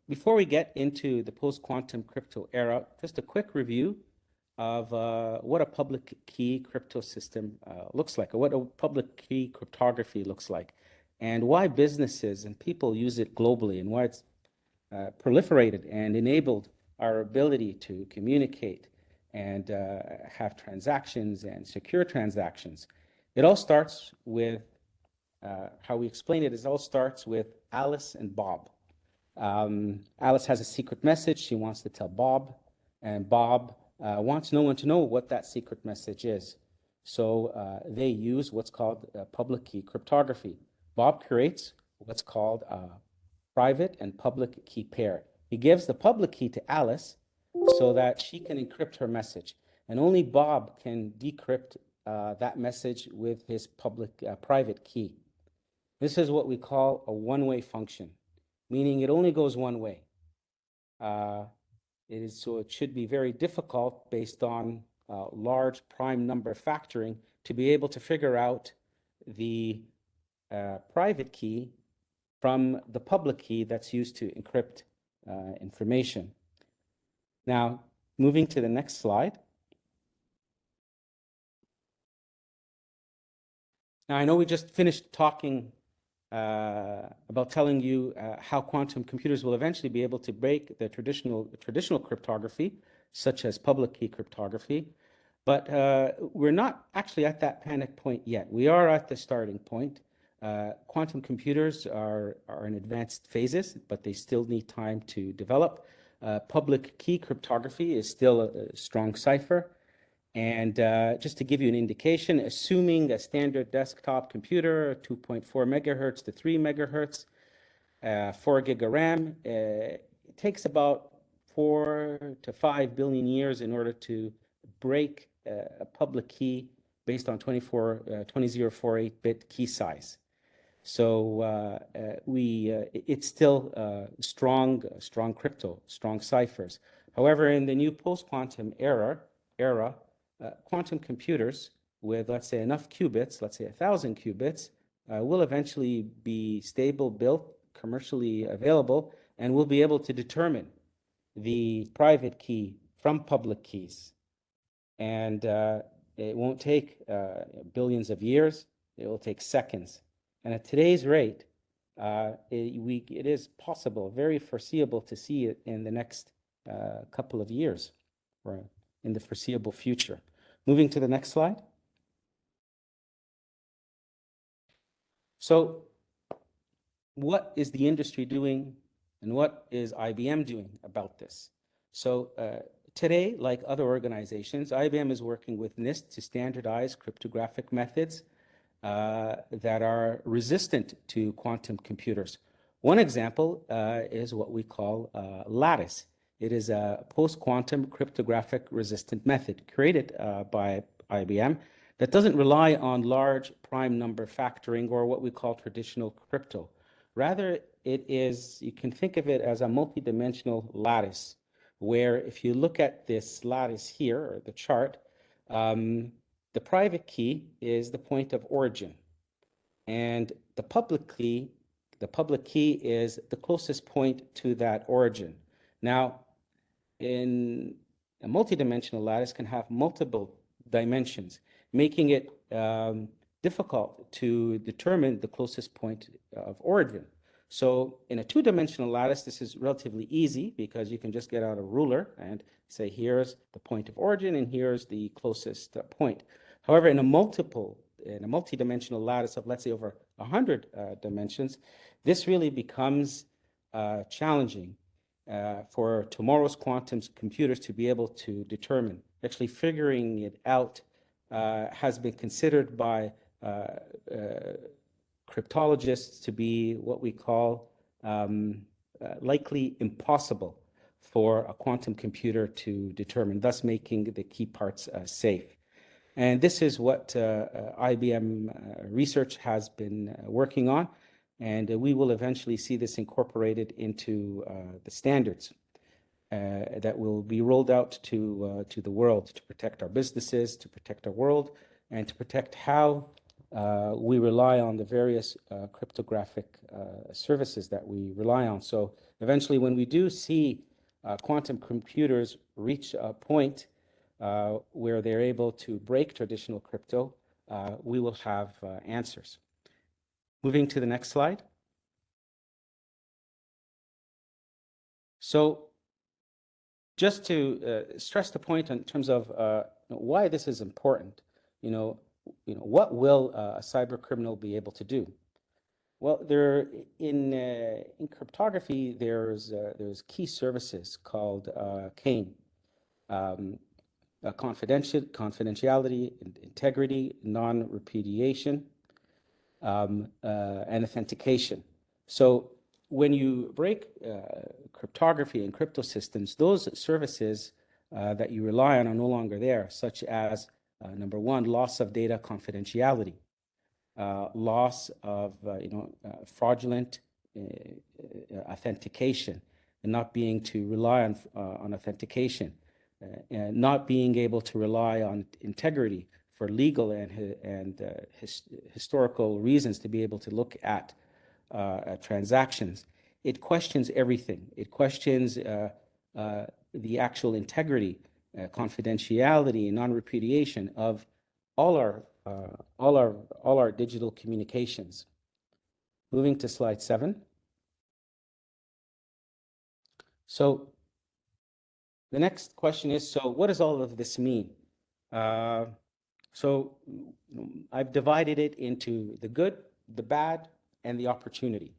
before we get into the post-quantum crypto era, just a quick review of what a public key crypto system looks like, or what a public key cryptography looks like, and why businesses and people use it globally, and why it's proliferated and enabled our ability to communicate and have transactions and secure transactions. It all starts with, how we explain it, is all starts with Alice and Bob. Alice has a secret message she wants to tell Bob, and Bob wants no one to know what that secret message is. So they use what's called public key cryptography. Bob creates what's called a private and public key pair. He gives the public key to Alice so that she can encrypt her message, and only Bob can decrypt that message with his private key. This is what we call a one-way function, meaning it only goes one way. So it should be very difficult, based on large prime number factoring, to be able to figure out the private key from the public key that's used to encrypt information. Now, moving to the next slide. Now, I know we just finished talking about telling you how quantum computers will eventually be able to break the traditional cryptography, such as public key cryptography. But we're not actually at that panic point yet. We are at the starting point. Quantum computers are in advanced phases, but they still need time to develop. Public key cryptography is still a strong cipher. And just to give you an indication, assuming a standard desktop computer, 2.4 megahertz to 3 megahertz, 4 gig of RAM, it takes about 4 to 5 billion years in order to break a public key based on 2048-bit key size. So it's still strong crypto, strong ciphers. However, in the new post-quantum era, quantum computers with, let's say, enough qubits, let's say 1,000 qubits, will eventually be stable, built, commercially available, and will be able to determine the private key from public keys. And it won't take billions of years. It will take seconds. And at today's rate, it is possible, very foreseeable to see it in the next couple of years, or in the foreseeable future. Moving to the next slide. So what is the industry doing and what is IBM doing about this? So today, like other organizations, IBM is working with Nist to standardize cryptographic methods that are resistant to quantum computers. One example is what we call lattice. It is a post-quantum cryptographic resistant method created by IBM that doesn't rely on large prime number factoring or what we call traditional crypto. Rather, it is, you can think of it as a multidimensional lattice, where if you look at this lattice here, or the chart, the private key is the point of origin, and the public key is the closest point to that origin. Now, in a multidimensional lattice can have multiple dimensions, making it difficult to determine the closest point of origin. So in a two-dimensional lattice, this is relatively easy because you can just get out a ruler and say, here's the point of origin and here's the closest point. However, in a multi-dimensional lattice of, let's say, over 100 dimensions, this really becomes challenging for tomorrow's quantum computers to be able to determine. Actually, figuring it out has been considered by cryptologists to be what we call likely impossible for a quantum computer to determine, thus making the key parts safe. And this is what IBM research has been working on, and we will eventually see this incorporated into the standards that will be rolled out to the world to protect our businesses, to protect our world, and to protect how we rely on the various cryptographic services that we rely on. So eventually, when we do see quantum computers reach a point where they're able to break traditional crypto, we will have answers. Moving to the next slide. So just to stress the point in terms of why this is important, what will a cyber criminal be able to do? Well, in cryptography, there's key services called CAIN. Confidentiality, integrity, non-repudiation, and authentication. So when you break cryptography and crypto systems, those services that you rely on are no longer there, such as number one, loss of data confidentiality, loss of fraudulent authentication, and not being to rely on authentication. Not being able to rely on integrity for legal and historical reasons to be able to look at transactions. It questions everything. It questions the actual integrity, confidentiality, and non-repudiation of all our all our digital communications. Moving to slide 7. So the next question is, so what does all of this mean? So I've divided it into the good, the bad, and the opportunity.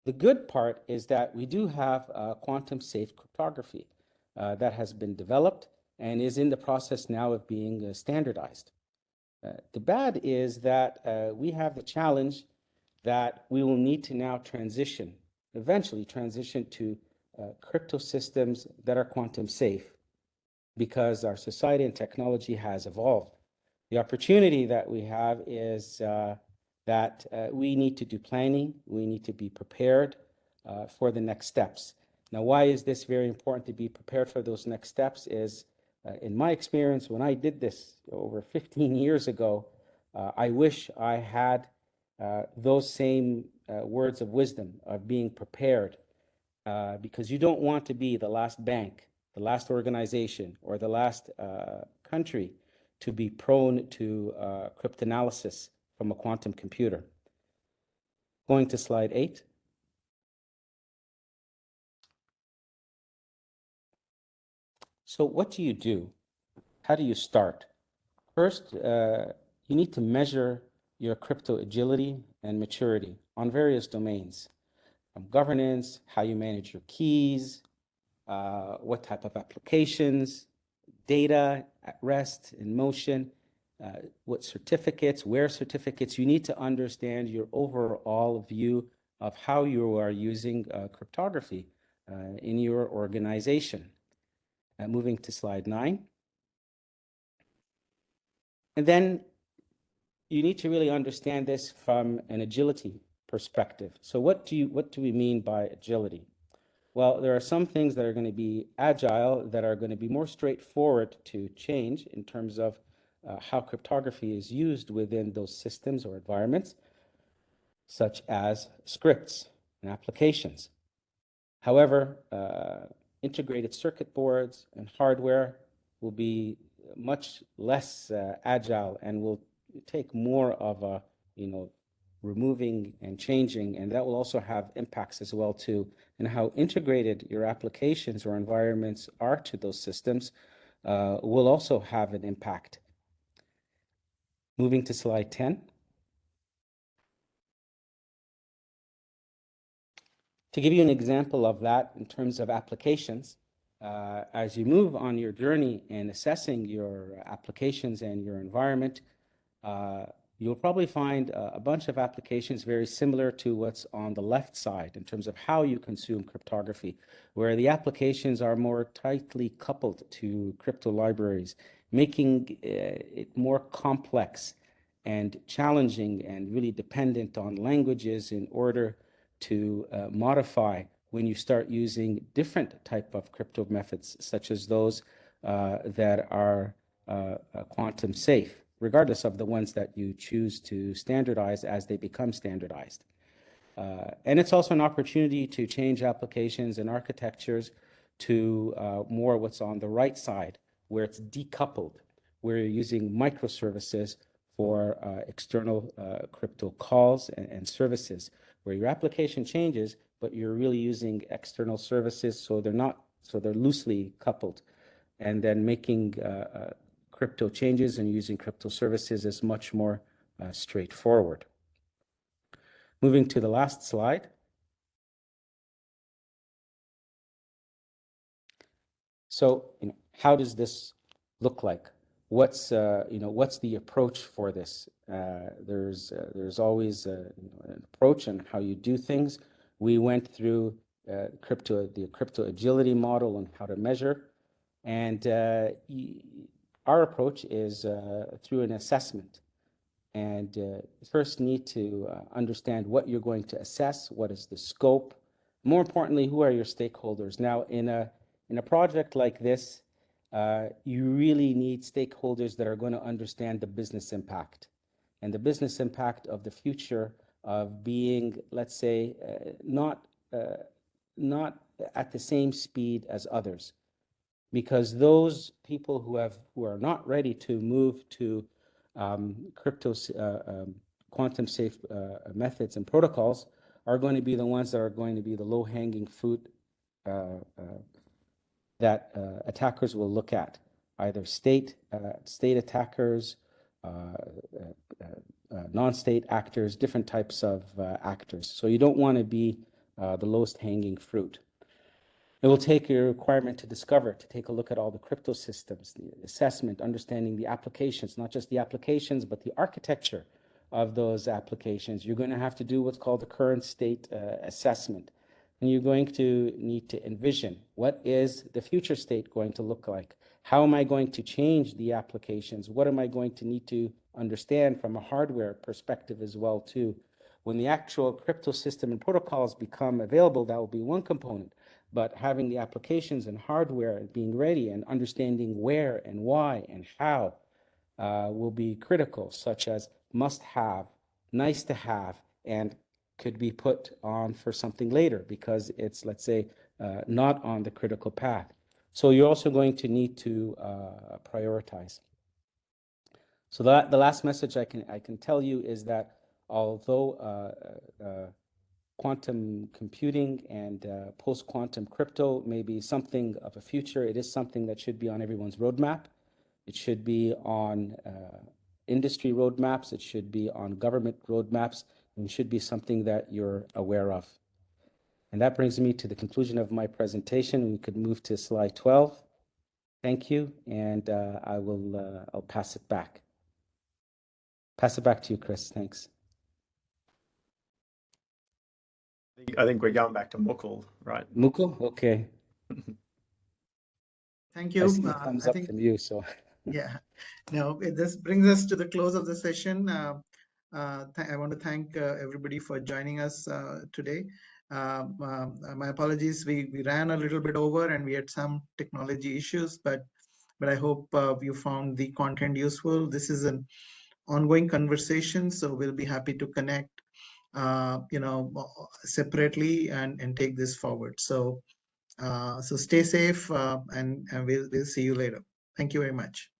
The good part is that we do have quantum safe cryptography that has been developed and is in the process now of being standardized. The bad is that we have the challenge that we will need to now eventually transition to crypto systems that are quantum safe because our society and technology has evolved. The opportunity that we have is that we need to do planning, we need to be prepared for the next steps. Now, why is this very important to be prepared for those next steps is, in my experience, when I did this over 15 years ago, I wish I had those same words of wisdom of being prepared, because you don't want to be the last bank, the last organization, or the last country to be prone to cryptanalysis from a quantum computer. Going to slide 8. So what do you do? How do you start? First, you need to measure your crypto agility and maturity on various domains, from governance, how you manage your keys, what type of applications, data at rest, in motion, what certificates, where certificates. You need to understand your overall view of how you are using cryptography in your organization. Moving to slide 9. And then you need to really understand this from an agility perspective. So what do we mean by agility? Well, there are some things that are going to be agile that are going to be more straightforward to change in terms of how cryptography is used within those systems or environments, such as scripts and applications. However, integrated circuit boards and hardware will be much less agile and will take more of a, removing and changing, and that will also have impacts as well too, and how integrated your applications or environments are to those systems will also have an impact. Moving to slide 10. To give you an example of that in terms of applications, as you move on your journey in assessing your applications and your environment, you'll probably find a bunch of applications very similar to what's on the left side in terms of how you consume cryptography, where the applications are more tightly coupled to crypto libraries, making it more complex and challenging and really dependent on languages in order to modify when you start using different type of crypto methods, such as those that are quantum safe, regardless of the ones that you choose to standardize as they become standardized. And it's also an opportunity to change applications and architectures to more what's on the right side, where it's decoupled, where you're using microservices for external crypto calls and services, where your application changes, but you're really using external services, so they're loosely coupled, and then making crypto changes and using crypto services is much more straightforward. Moving to the last slide. So, how does this look like? What's the approach for this? There's always an approach on how you do things. We went through the crypto agility model on how to measure, and our approach is through an assessment. And first need to understand what you're going to assess, what is the scope, more importantly, who are your stakeholders. Now, in a project like this, you really need stakeholders that are going to understand the business impact and the business impact of the future of being, let's say, not at the same speed as others, because those people who are not ready to move to quantum safe methods and protocols are going to be the ones that are going to be the low-hanging fruit that attackers will look at, either state attackers, non-state actors, different types of actors. So you don't want to be the lowest hanging fruit. It will take a requirement to discover, to take a look at all the crypto systems, the assessment, understanding the applications, not just the applications, but the architecture of those applications. You're going to have to do what's called the current state assessment. And you're going to need to envision, what is the future state going to look like? How am I going to change the applications? What am I going to need to understand from a hardware perspective as well too? When the actual crypto system and protocols become available, that will be one component. But having the applications and hardware being ready and understanding where and why and how will be critical, such as must have, nice to have, and could be put on for something later because it's, let's say, not on the critical path. So you're also going to need to prioritize. So the last message I can tell you is that although quantum computing and post-quantum crypto may be something of a future, it is something that should be on everyone's roadmap. It should be on industry roadmaps. It should be on government roadmaps, and it should be something that you're aware of. And that brings me to the conclusion of my presentation. We could move to slide 12. Thank you, and I'll pass it back. Pass it back to you, Chris. Thanks. I think we're going back to Mukul, right? Mukul? Okay. Thank I you. see a thumbs up from you, so. Yeah, no, this brings us to the close of the session. I want to thank everybody for joining us today. My apologies, we ran a little bit over and we had some technology issues, but I hope you found the content useful. This is an ongoing conversation, so we'll be happy to connect, separately and take this forward. So stay safe, and we'll see you later. Thank you very much.